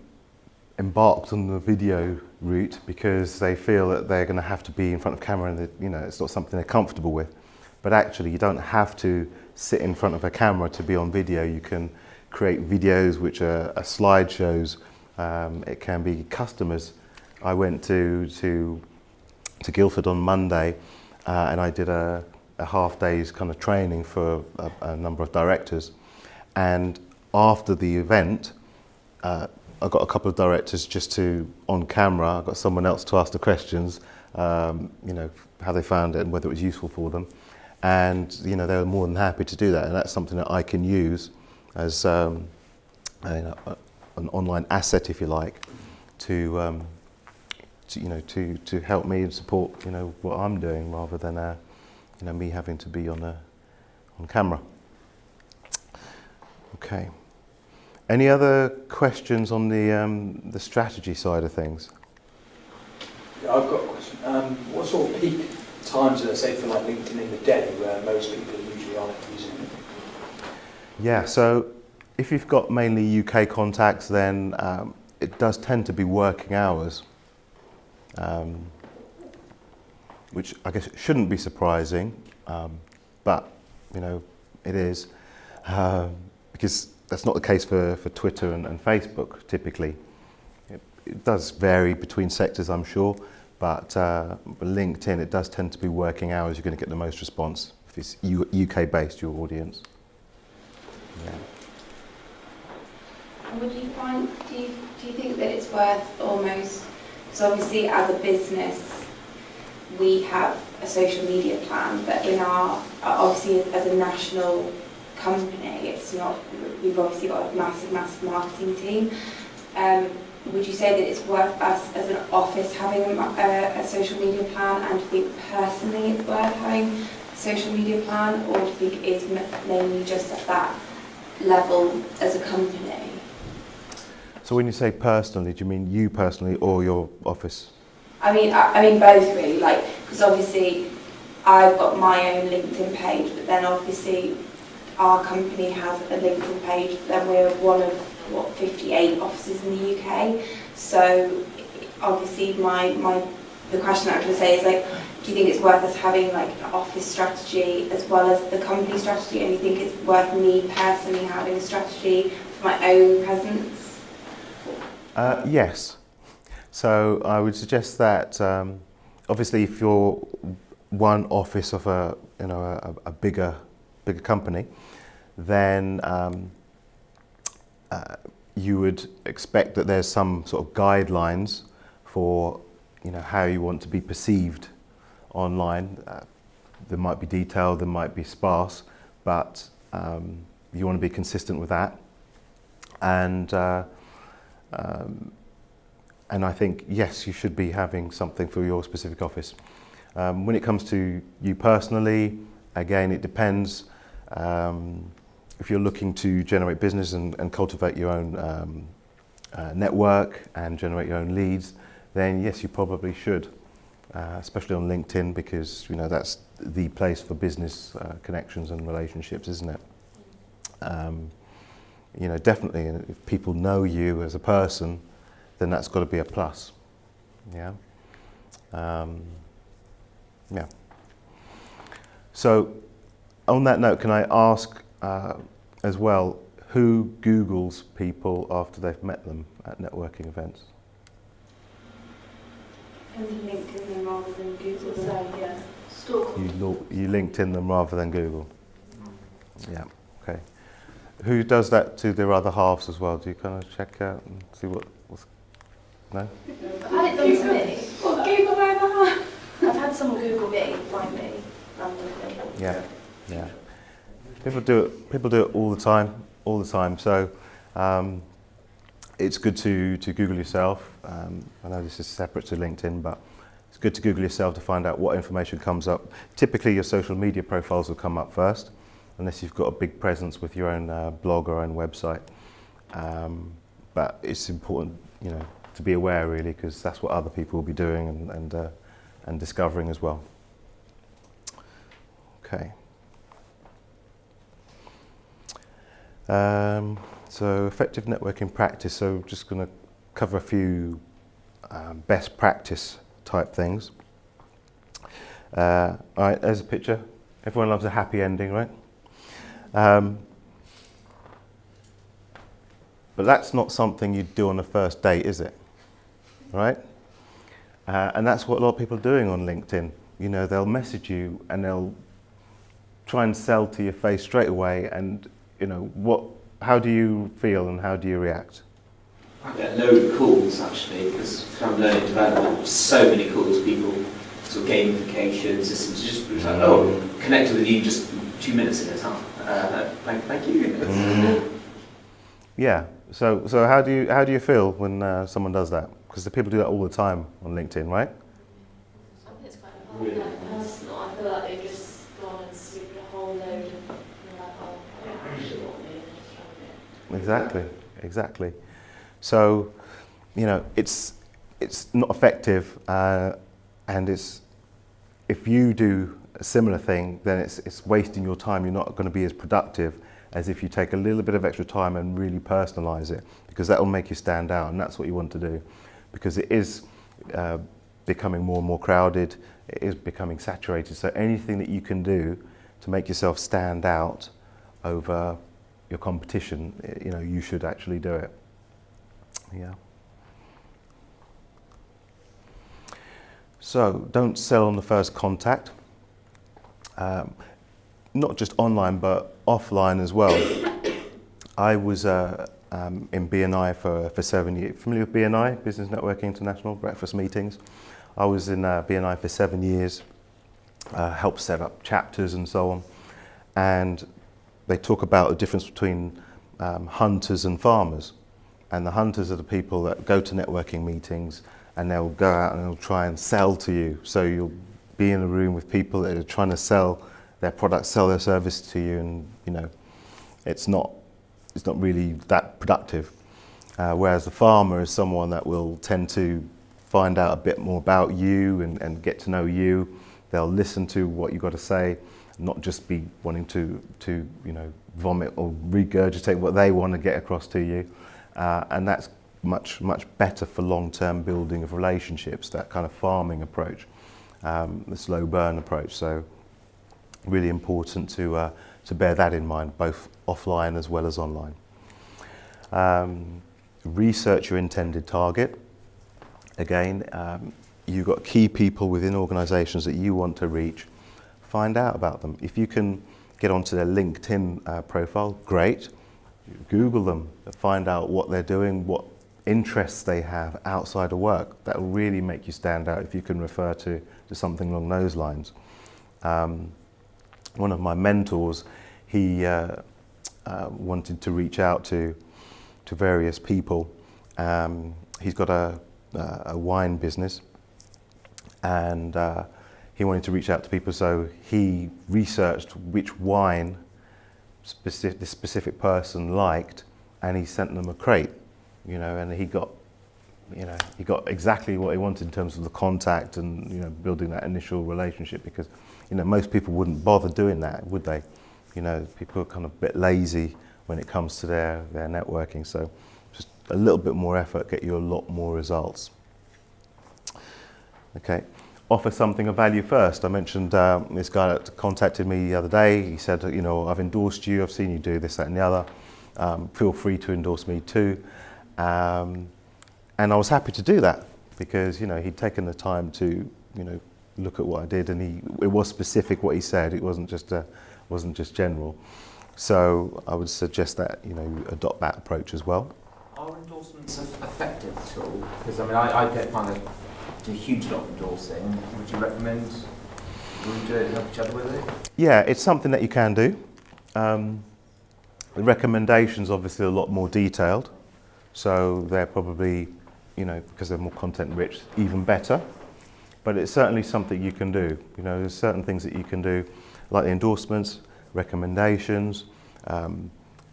embarked on the video route because they feel that they're going to have to be in front of camera and that, you know, it's not something they're comfortable with. But actually you don't have to sit in front of a camera to be on video. You can create videos which are slideshows. It can be customers. I went to Guildford on Monday and I did a half day's kind of training for a number of directors. And after the event, I got a couple of directors just on camera, I got someone else to ask the questions, you know, how they found it and whether it was useful for them. And, you know, they were more than happy to do that. And that's something that I can use as an online asset, if you like, to help me and support, you know, what I'm doing rather than, you know, me having to be on camera. Okay. Any other questions on the strategy side of things? Yeah, I've got a question. What sort of peak times, let's say, for like LinkedIn in the day where most people are usually on it using it? Yeah, so if you've got mainly UK contacts, then it does tend to be working hours, which I guess shouldn't be surprising, but you know it is, because that's not the case for Twitter and Facebook typically. It does vary between sectors, I'm sure, but LinkedIn, it does tend to be working hours. You're going to get the most response if it's UK-based, your audience. Yeah. Would you find, do you think that it's worth almost, so obviously as a business we have a social media plan, but in our, obviously as a national company, it's not, we've obviously got a massive marketing team. would you say that it's worth us as an office having a social media plan, and do you think personally it's worth having a social media plan, or do you think it's mainly just at that level as a company? So when you say personally, do you mean you personally or your office? I mean both really, like, because obviously I've got my own LinkedIn page, but then obviously our company has a LinkedIn page, then we're one of 58 offices in the UK. So obviously the question I would say is, like, do you think it's worth us having like an office strategy as well as the company strategy, and do you think it's worth me personally having a strategy for my own presence? Yes. So I would suggest that obviously if you're one office of a bigger company, then you would expect that there's some sort of guidelines for how you want to be perceived online. There might be detailed, there might be sparse, but you want to be consistent with that. And I think, yes, you should be having something for your specific office. When it comes to you personally, again, it depends. If you're looking to generate business and cultivate your own network and generate your own leads, then yes, you probably should, especially on LinkedIn, because that's the place for business connections and relationships, isn't it? Definitely, if people know you as a person, then that's got to be a plus. Yeah. Yeah. So, on that note, can I ask as well, who Googles people after they've met them at networking events? LinkedIn them rather than Google. So, yeah, stalk. You LinkedIn them rather than Google. Yeah. Okay. Who does that to their other halves as well? Do you kind of check out and see what's no? I've had it done to me. What, Google my other half? I've had someone Google me, find me, randomly. Yeah. Yeah. People do it all the time. So it's good to Google yourself. I know this is separate to LinkedIn, but it's good to Google yourself to find out what information comes up. Typically, your social media profiles will come up first, unless you've got a big presence with your own blog or own website. But it's important, to be aware really, because that's what other people will be doing and discovering as well. Okay. So effective networking practice. So just going to cover a few best practice type things. All right, there's a picture. Everyone loves a happy ending, right? But that's not something you'd do on a first date, is it? Right? And that's what a lot of people are doing on LinkedIn. They'll message you and they'll try and sell to your face straight away. And how do you feel and how do you react? I get a load of calls actually, because from learning development, so many calls, people sort of gamification systems, just like, connected with you just 2 minutes at a time. Thank you. Yeah. So how do you feel when someone does that? Because the people do that all the time on LinkedIn, right? I think it's kind of hard. Like, personal. I feel like they've just gone and stupid a whole load of, like, oh, I don't actually want me, and just trying to Exactly. So, it's not effective, and if you do a similar thing, then it's wasting your time. You're not going to be as productive as if you take a little bit of extra time and really personalize it, because that will make you stand out, and that's what you want to do, because it is becoming more and more crowded. It is becoming saturated. So anything that you can do to make yourself stand out over your competition, you should actually do it. Yeah. So don't sell on the first contact. Not just online, but offline as well. I was in BNI for 7 years. Familiar with BNI, Business Networking International, breakfast meetings? I was in BNI for 7 years, helped set up chapters and so on. And they talk about the difference between hunters and farmers. And the hunters are the people that go to networking meetings and they'll go out and they'll try and sell to you. So you'll be in a room with people that are trying to sell their product, sell their service to you, and you know, it's not really that productive. Whereas the farmer is someone that will tend to find out a bit more about you and get to know you. They'll listen to what you've got to say, not just be wanting to you know, vomit or regurgitate what they want to get across to you. And that's much better for long-term building of relationships, that kind of farming approach, the slow burn approach. So really important to bear that in mind, both offline as well as online. Research your intended target. Again, you've got key people within organisations that you want to reach. Find out about them. If you can get onto their LinkedIn profile, great. Google them, find out what they're doing, what interests they have outside of work. That will really make you stand out if you can refer to something along those lines. One of my mentors, he wanted to reach out to various people. He's got a wine business, and he wanted to reach out to people, so he researched which wine this specific person liked, and he sent them a crate, you know, and he got exactly what he wanted in terms of the contact and, you know, building that initial relationship, because, you know, most people wouldn't bother doing that, would they? You know, people are kind of a bit lazy when it comes to their networking, so just a little bit more effort get you a lot more results. Okay. Offer something of value first. I mentioned this guy that contacted me the other day. He said, you know, I've endorsed you, I've seen you do this, that and the other. Feel free to endorse me too. And I was happy to do that because, you know, he'd taken the time to, you know, look at what I did, and it was specific what he said. It wasn't just general. So I would suggest that, you know, you adopt that approach as well. Are endorsements effective at all? Because I mean, I find that do a huge lot of endorsing. Would you recommend we do it and help each other with it? Yeah, it's something that you can do. The recommendations obviously are a lot more detailed, so they're probably, you know, because they're more content rich, even better. But it's certainly something you can do. You know, there's certain things that you can do, like the endorsements, recommendations,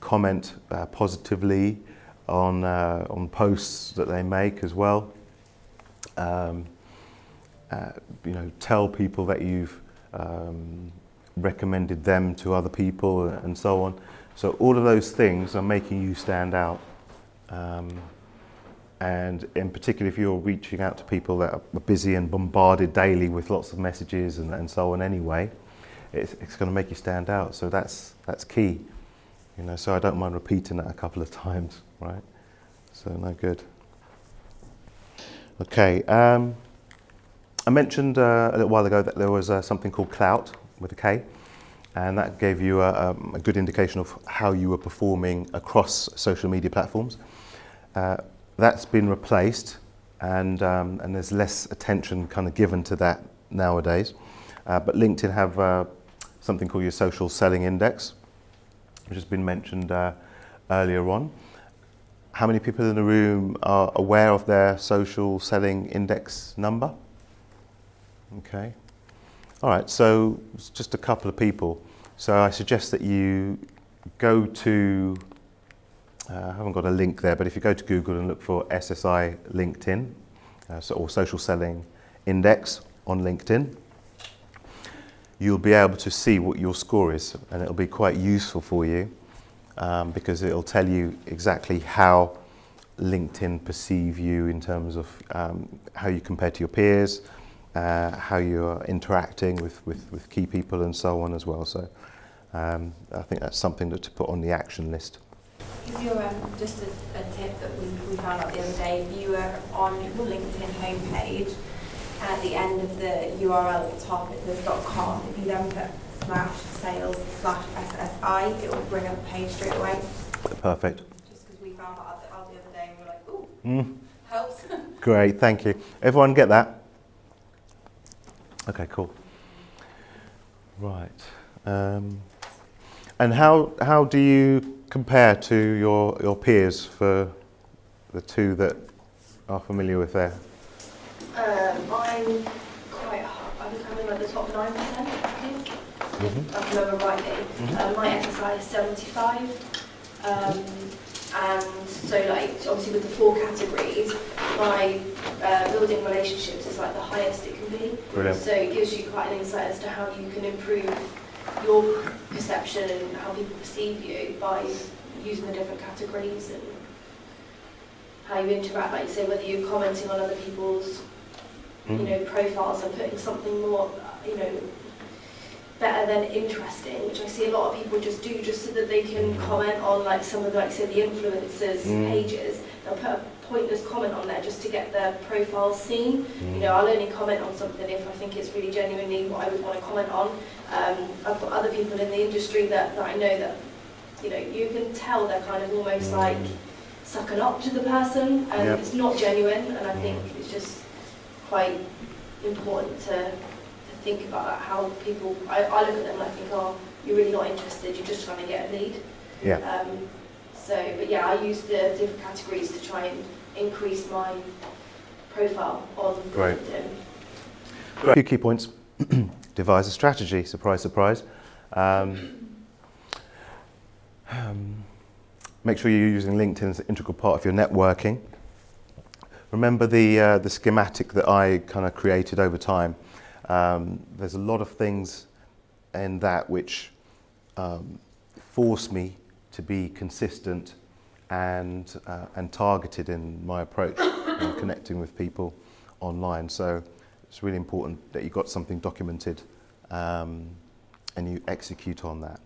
comment positively on posts that they make as well. You know, tell people that you've recommended them to other people and so on. So all of those things are making you stand out. And in particular, if you're reaching out to people that are busy and bombarded daily with lots of messages and so on anyway, it's going to make you stand out. So that's key. You know, so I don't mind repeating that a couple of times, right? So no good. Okay, I mentioned a little while ago that there was something called Clout with a K, and that gave you a good indication of how you were performing across social media platforms. That's been replaced, and there's less attention kind of given to that nowadays. But LinkedIn have something called your social selling index, which has been mentioned earlier on. How many people in the room are aware of their social selling index number? Okay. All right, so it's just a couple of people. So I suggest that you go to, I haven't got a link there, but if you go to Google and look for SSI LinkedIn, or Social Selling Index on LinkedIn, you'll be able to see what your score is, and it'll be quite useful for you. Because it'll tell you exactly how LinkedIn perceive you in terms of how you compare to your peers, how you're interacting with key people and so on as well. So I think that's something to put on the action list. If you're, just a tip that we found out the other day, if you were on your LinkedIn homepage, and at the end of the URL at the top it says .com, if you then put /sales/SSI, it will bring up a page straight away. Perfect. Just because we found that out the other day and we're like, ooh, helps. Great, thank you. Everyone get that? Okay, cool. Right. And how do you compare to your peers for the two that are familiar with there? I'm quite high. I think I'm in like the top 9%, I think, if I remember rightly. My SSI is 75. And so, like, obviously with the 4 categories, my building relationships is like the highest it can be. Brilliant. So it gives you quite an insight as to how you can improve your perception and how people perceive you by using the different categories and how you interact, like you say, whether you're commenting on other people's, you know, profiles and putting something more, you know, better than interesting, which I see a lot of people just do just so that they can comment on, like, some of, like, say, the influencers' pages. They'll put a pointless comment on there just to get their profile seen. You know, I'll only comment on something if I think it's really genuinely what I would want to comment on. I've got other people in the industry that I know that, you know, you can tell they're kind of almost like sucking up to the person, and it's not genuine, and I think it's just quite important to think about that, how people, I look at them and I think, oh, you're really not interested, you're just trying to get a lead. Yeah. But yeah, I use the different categories to try and increase my profile on LinkedIn. A few key points. Devise a strategy, surprise, surprise. Make sure you're using LinkedIn as an integral part of your networking. Remember the schematic that I kind of created over time. There's a lot of things in that which force me to be consistent and targeted in my approach in connecting with people online. So it's really important that you've got something documented and you execute on that.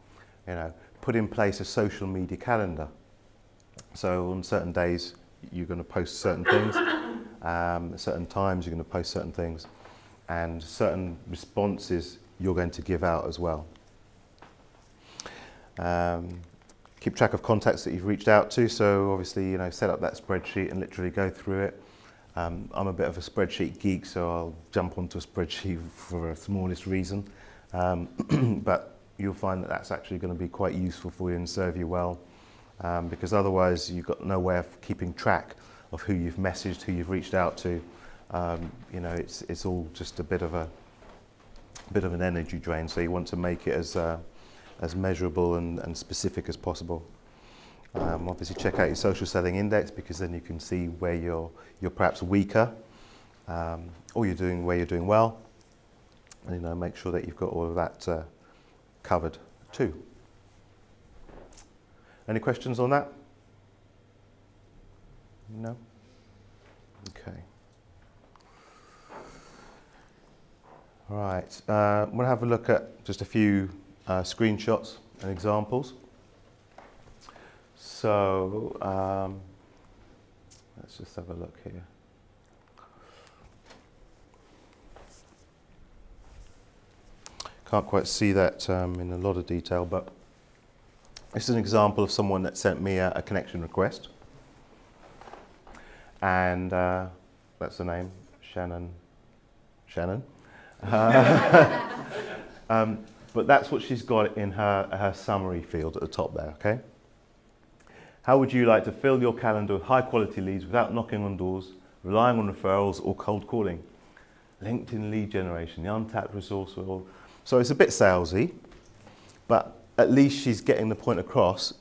You know, put in place a social media calendar. So on certain days you're going to post certain things, at certain times you're going to post certain things, and certain responses you're going to give out as well. Keep track of contacts that you've reached out to. So obviously, you know, set up that spreadsheet and literally go through it. I'm a bit of a spreadsheet geek, so I'll jump onto a spreadsheet for a smallest reason. But you'll find that that's actually going to be quite useful for you and serve you well, because otherwise you've got no way of keeping track of who you've messaged, who you've reached out to. You know, it's all just a bit of an energy drain. So you want to make it as measurable and specific as possible. Obviously, check out your social selling index, because then you can see where you're perhaps weaker, or where you're doing well, and, you know, make sure that you've got all of that covered too. Any questions on that? No? Okay. All right. We'll have a look at just a few screenshots and examples. So let's just have a look here. Can't quite see that in a lot of detail, but this is an example of someone that sent me a connection request. And that's the name, Shannon. But that's what she's got in her summary field at the top there, okay? How would you like to fill your calendar with high quality leads without knocking on doors, relying on referrals or cold calling? LinkedIn lead generation, the untapped resource. So it's a bit salesy, but at least she's getting the point across.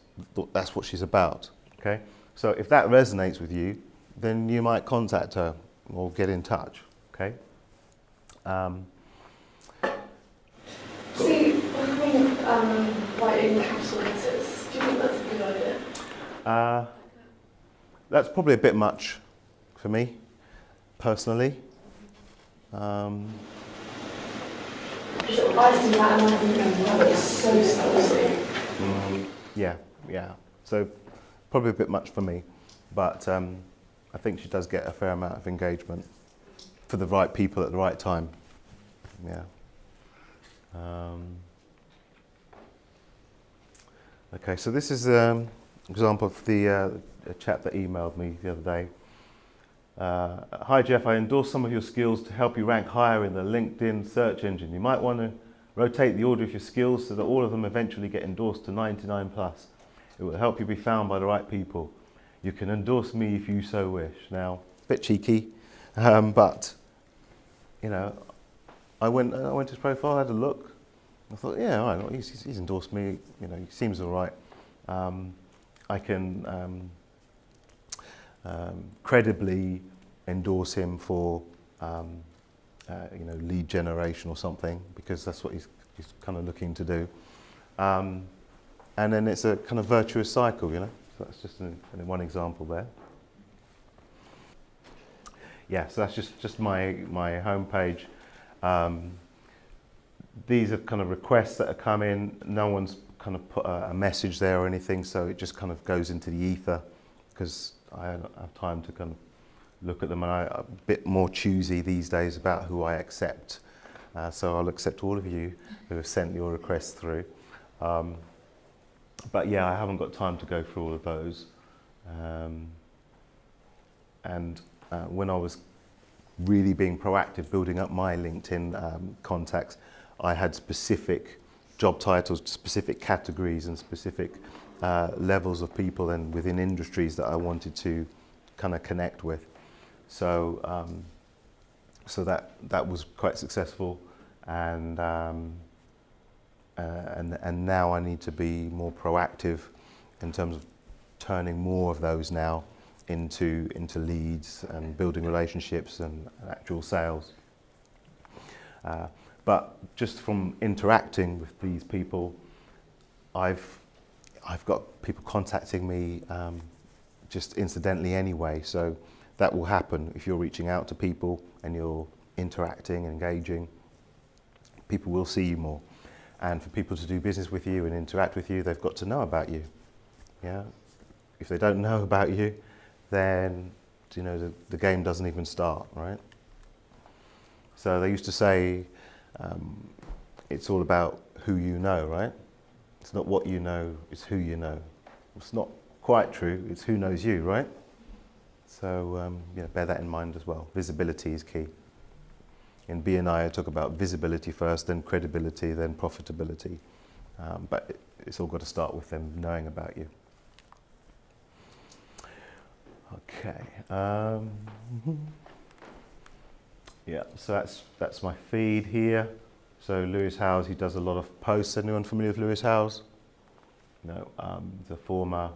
That's what she's about, okay? So if that resonates with you, then you might contact her or get in touch, okay? See, having writing capital letters, do you think that's a good idea? That's probably a bit much for me, personally. I see that and I think, oh, it's so salesy. Yeah. So probably a bit much for me, but I think she does get a fair amount of engagement for the right people at the right time. Yeah. Okay, so this is an example of a chap that emailed me the other day. Hi Geoff, I endorse some of your skills to help you rank higher in the LinkedIn search engine. You might want to rotate the order of your skills so that all of them eventually get endorsed to 99 plus. It will help you be found by the right people. You can endorse me if you so wish. Now, a bit cheeky, but you know, I went to his profile, had a look. I thought, yeah, all right, he's endorsed me. You know, he seems all right. I can credibly endorse him for you know, lead generation or something, because that's what he's kind of looking to do. And then it's a kind of virtuous cycle, you know. So that's just one example there. Yeah, so that's just my homepage. These are kind of requests that are coming. No one's kind of put a message there or anything, so it just kind of goes into the ether, because I don't have time to kind of look at them, and I'm a bit more choosy these days about who I accept. So I'll accept all of you who have sent your requests through. But yeah, I haven't got time to go through all of those. When I was really being proactive, building up my LinkedIn contacts, I had specific job titles, specific categories and specific levels of people and within industries that I wanted to kind of connect with. So, so that was quite successful, and now I need to be more proactive in terms of turning more of those now into leads and building relationships and actual sales. But just from interacting with these people, I've got people contacting me just incidentally anyway. So that will happen if you're reaching out to people and you're interacting and engaging. People will see you more. And for people to do business with you and interact with you, they've got to know about you. Yeah. If they don't know about you, then you know the game doesn't even start, right? So they used to say it's all about who you know, right? It's not what you know, it's who you know. It's not quite true, it's who knows you, right? So yeah, bear that in mind as well. Visibility is key. In B&I talk about visibility first, then credibility, then profitability. But it's all got to start with them knowing about you. Okay. Yeah, so that's my feed here. So Lewis Howes, he does a lot of posts. Anyone familiar with Lewis Howes? No, the former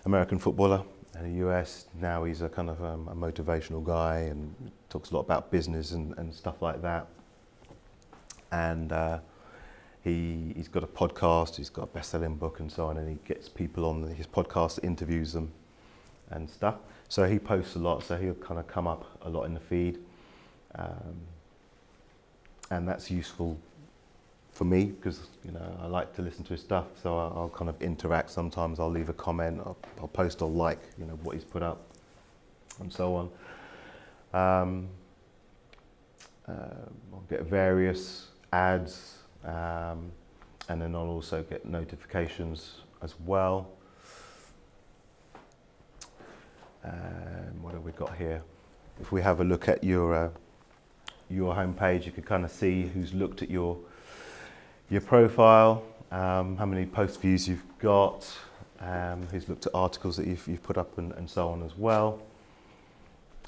American footballer in the US. Now he's a kind of a motivational guy and talks a lot about business and stuff like that. And he's got a podcast, he's got a best-selling book and so on, and he gets people on his podcast, interviews them and stuff. So he posts a lot, so he'll kind of come up a lot in the feed. And that's useful for me because you know I like to listen to his stuff, so I'll kind of interact. Sometimes I'll leave a comment, I'll post or like what he's put up, and so on. I'll get various ads, and then I'll also get notifications as well. What have we got here? If we have a look at your homepage, you can kind of see who's looked at your profile, how many post views you've got, who's looked at articles that you've put up and so on as well.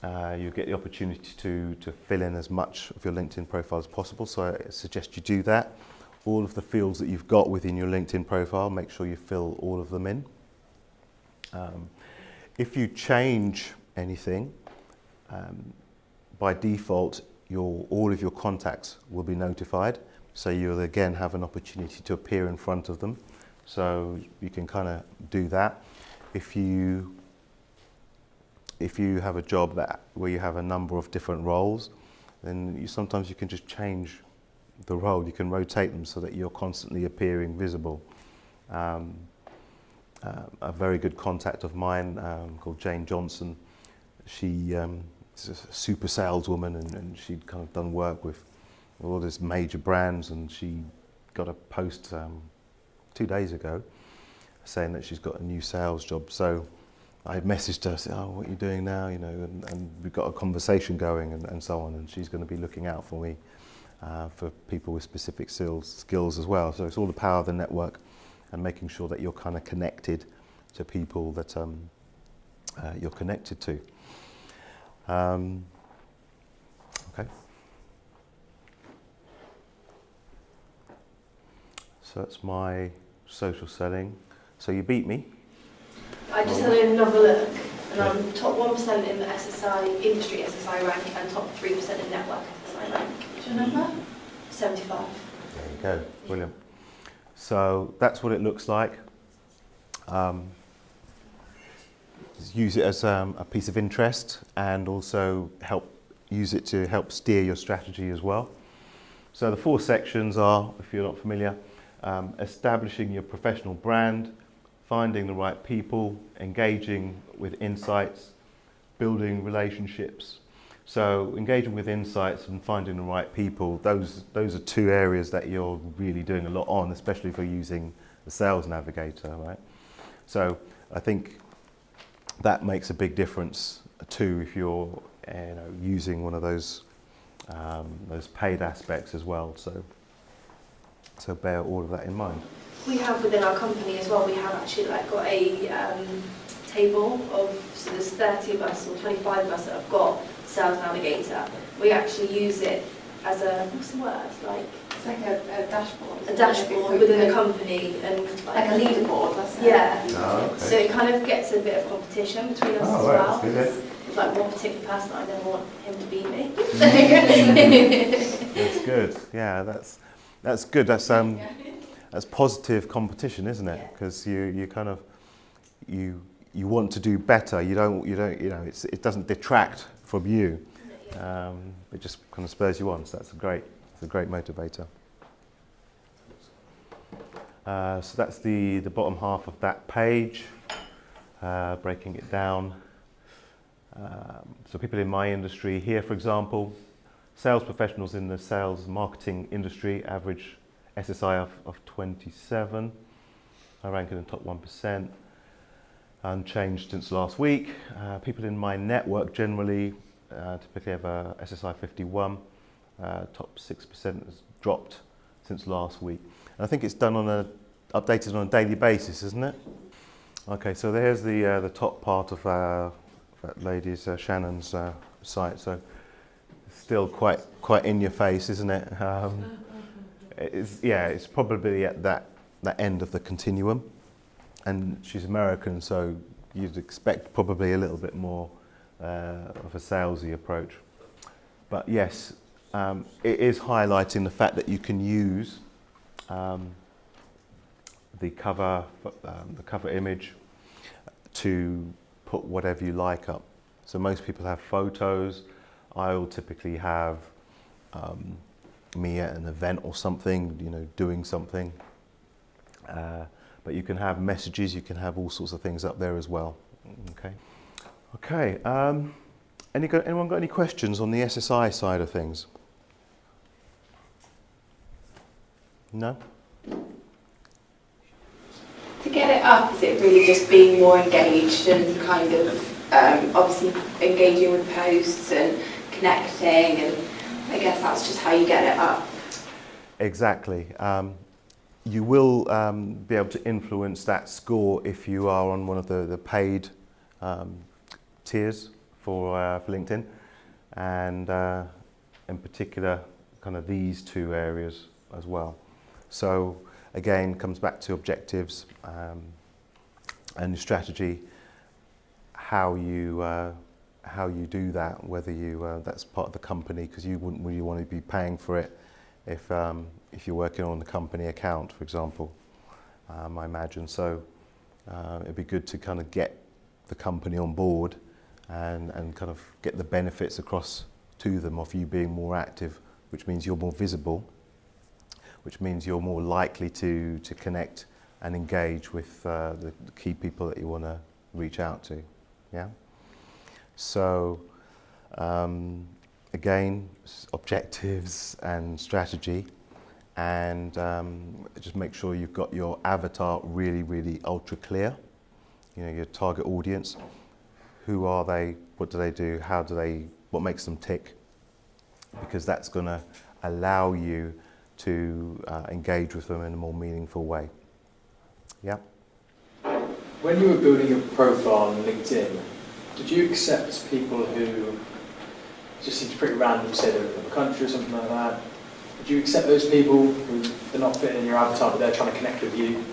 You get the opportunity to fill in as much of your LinkedIn profile as possible, so I suggest you do that. All of the fields that you've got within your LinkedIn profile, make sure you fill all of them in. If you change anything, by default, all of your contacts will be notified, so you'll again have an opportunity to appear in front of them. So you can kind of do that. If you have a job where you have a number of different roles, then sometimes you can just change the role. You can rotate them so that you're constantly appearing visible. A very good contact of mine called Jane Johnson, she's a super saleswoman, and she'd kind of done work with all these major brands, and she got a post 2 days ago saying that she's got a new sales job. So I had messaged her, said, "Oh, what are you doing now?" And we got a conversation going and so on. And she's going to be looking out for me for people with specific skills as well. So it's all the power of the network and making sure that you're kind of connected, to people that you're connected to. Okay. So that's my social selling. So you beat me. I just had another look, and I'm top 1% in the SSI, industry SSI rank, and top 3% in network SSI rank. What's your number? 75. There you go, brilliant. So that's what it looks like. Use it as a piece of interest, and also use it to help steer your strategy as well. So the 4 sections are, if you're not familiar, establishing your professional brand, finding the right people, engaging with insights, building relationships. So engaging with insights and finding the right people, those are 2 areas that you're really doing a lot on, especially if you're using the Sales Navigator, right? So I think that makes a big difference too if you're using one of those paid aspects as well. So bear all of that in mind. We have within our company as well, we have actually got a table of, so there's 30 of us or 25 of us that have got Sales Navigator. We actually use it as a, what's the word? It's like a dashboard. A dashboard within the company, and Like a leaderboard, that's it. Yeah. Oh, okay. So it kind of gets a bit of competition between us as right, well. that's good, yeah. There's like one particular person that I never want him to beat me. That's good. Yeah, that's good. That's positive competition, isn't it? Because you kind of you want to do better. You don't it doesn't detract from you. It just kind of spurs you on. So it's a great motivator. So that's the bottom half of that page. Breaking it down. So people in my industry here, for example, sales professionals in the sales marketing industry average SSI of 27. I rank in the top 1%, unchanged since last week. People in my network generally typically have a SSI 51. Top 6% has dropped since last week. And I think it's done updated on a daily basis, isn't it? Okay, so there's the top part of that lady's Shannon's site. So it's still quite in your face, isn't it? It's probably at that end of the continuum, and she's American, so you'd expect probably a little bit more of a salesy approach. But yes, it is highlighting the fact that you can use the cover image to put whatever you like up. So most people have photos. I will typically have me at an event or something, doing something. But you can have messages, you can have all sorts of things up there as well. Okay. Anyone got any questions on the SSI side of things? No? To get it up, is it really just being more engaged and kind of obviously engaging with posts and connecting, and I guess that's just how you get it up? Exactly. You will be able to influence that score if you are on one of the paid tiers for LinkedIn, and in particular kind of these 2 areas as well. So again, comes back to objectives and your strategy, how you do that, whether that's part of the company, because you wouldn't really want to be paying for it if you're working on the company account, for example, I imagine. So it'd be good to kind of get the company on board and kind of get the benefits across to them of you being more active, which means you're more visible, which means you're more likely to connect and engage with the key people that you want to reach out to. Yeah. So again, objectives and strategy, and just make sure you've got your avatar really, really ultra clear. Your target audience. Who are they? What do they do? What makes them tick? Because that's going to allow you to engage with them in a more meaningful way. Yeah. When you were building your profile on LinkedIn, did you accept people who just seems pretty random, say they're from a country or something like that? Did you accept those people who they're not fitting in your avatar, but they're trying to connect with you?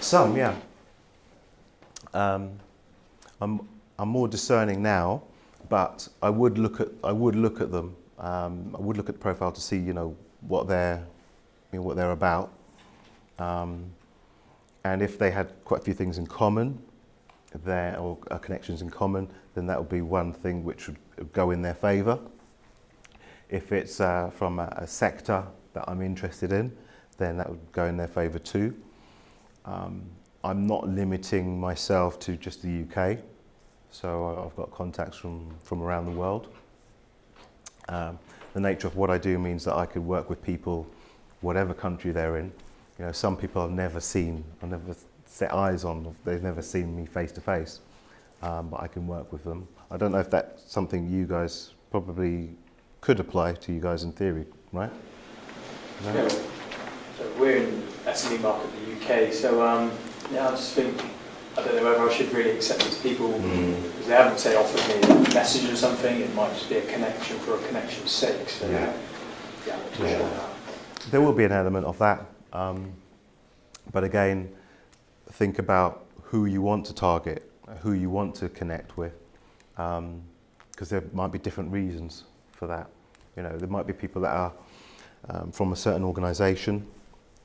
Some, yeah. I'm more discerning now, but I would look at them. I would look at the profile to see, you know, what they're about. And if they had quite a few things in common, or connections in common, then that would be one thing which would go in their favour. If it's from a sector that I'm interested in, then that would go in their favour too. I'm not limiting myself to just the UK, so I've got contacts from around the world. The nature of what I do means that I could work with people, whatever country they're in. You know, some people I've never seen, I've never set eyes on, they've never seen me face to face, but I can work with them. I don't know if that's something you guys probably could apply to you guys in theory, right? No? Yeah. So we're in SME market in the UK, so yeah, I just think, I don't know whether I should really accept these people, because they haven't, say, offered me a message or something. It might just be a connection for a connection's sake. So yeah, I'm not too sure on that. There will be an element of that, but again, think about who you want to target, who you want to connect with, because there might be different reasons for that. You know, there might be people that are from a certain organisation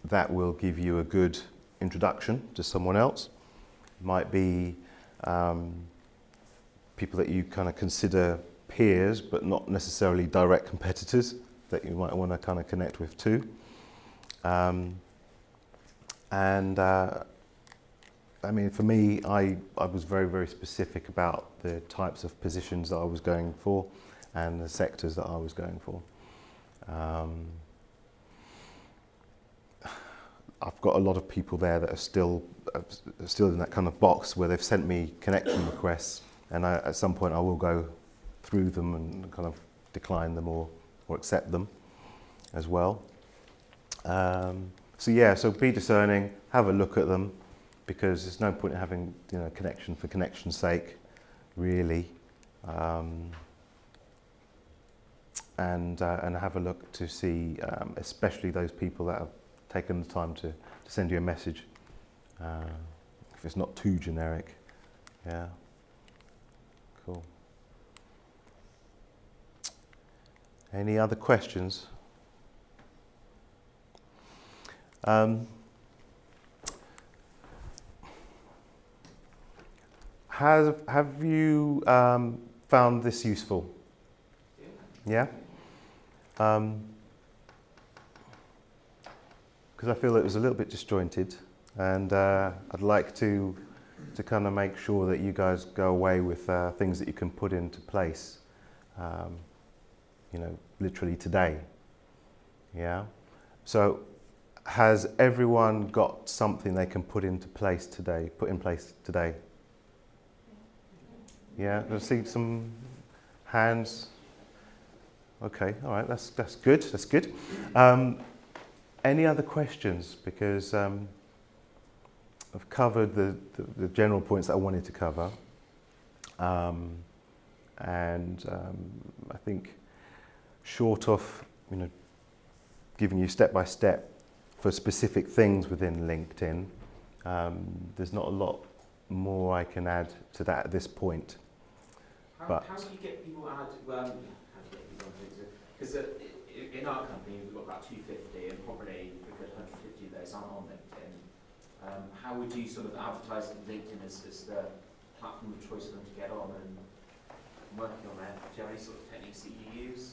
that will give you a good introduction to someone else. Might be people that you kind of consider peers, but not necessarily direct competitors that you might want to kind of connect with too. I mean, for me, I was very, very specific about the types of positions that I was going for and the sectors that I was going for. I've got a lot of people there that are still in that kind of box where they've sent me connection requests, and at some point I will go through them and kind of decline them or accept them as well. So yeah, so be discerning, have a look at them, because there's no point in having, you know, connection for connection's sake, really. And have a look to see, especially those people that have taken the time to send you a message, if it's not too generic. Yeah, cool. Any other questions? Have you found this useful? Yeah? Because I feel it was a little bit disjointed, and I'd like to kind of make sure that you guys go away with things that you can put into place, you know, literally today. Yeah? So has everyone got something they can put in place today? Yeah, I see some hands. Okay, all right, that's good. That's good. Any other questions? Because I've covered the general points that I wanted to cover, and I think, short of, you know, giving you step by step for specific things within LinkedIn, there's not a lot more I can add to that at this point. How do you get people out? How do you get people on things? Because in our company we've got about 250, and probably a good 150 of those aren't on LinkedIn. How would you sort of advertise LinkedIn as the platform of choice for them to get on and working on it? Do you have any sort of techniques that you use?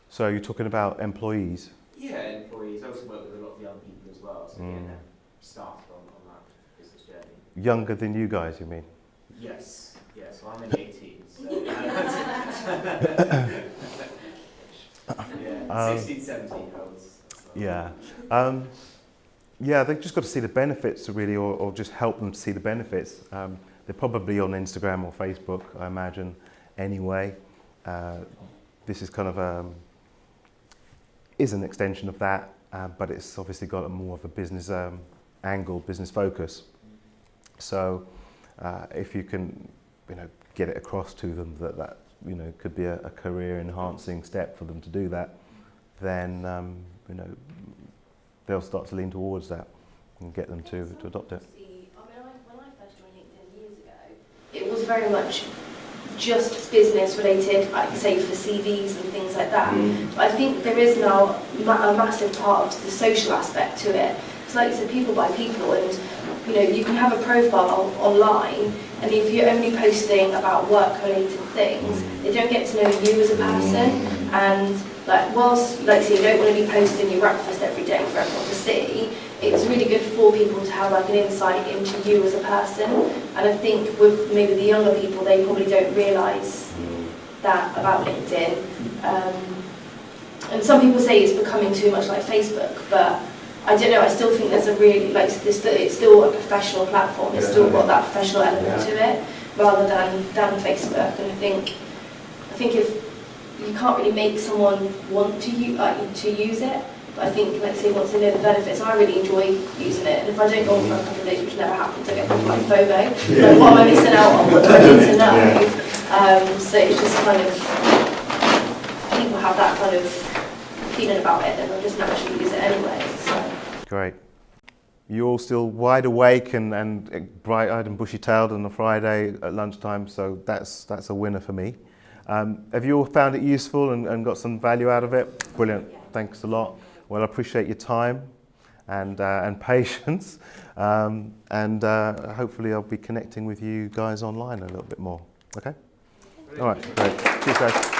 So you're talking about employees? Yeah, employees. I also work with a lot of young people as well, so getting them started on that business journey. Younger than you guys, you mean? Yes, yes. Well, I'm in 18, so yeah, 16, 17-year-olds. Yeah. Yeah, they've just got to see the benefits, really, or just help them to see the benefits. They're probably on Instagram or Facebook, I imagine, anyway. This is kind of is an extension of that, but it's obviously got more of a business angle, business focus. So if you can, get it across to them that could be a career enhancing step for them to do that, then they'll start to lean towards that and get them to adopt it. When I first joined LinkedIn years ago, it was very much just business related, I could say for CVs and things like that. But I think there is now a massive part of the social aspect to it. It's like you said, people by people, and you can have a profile online, and if you're only posting about work-related things, they don't get to know you as a person. And whilst, you don't want to be posting your breakfast every day for everyone to see, it's really good for people to have an insight into you as a person. And I think with maybe the younger people, they probably don't realise that about LinkedIn. And some people say it's becoming too much like Facebook, but I don't know, I still think there's a really, it's still a professional platform, it's still got that professional element to it, rather than Facebook. And I think if you can't really make someone want to use it, but I think, say, once they know the benefits, I really enjoy using it. And if I don't go on for a couple of days, which never happens, I get FOMO. What am I missing out on? What do I need to know? So it's just kind of, people have that kind of feeling about it, and they'll just naturally use it anyway. So. Great. You're all still wide awake and bright-eyed and bushy-tailed on a Friday at lunchtime, so that's a winner for me. Have you all found it useful and got some value out of it? Brilliant. Thanks a lot. Well, I appreciate your time and patience, and hopefully I'll be connecting with you guys online a little bit more. Okay? All right, great. Cheers, guys.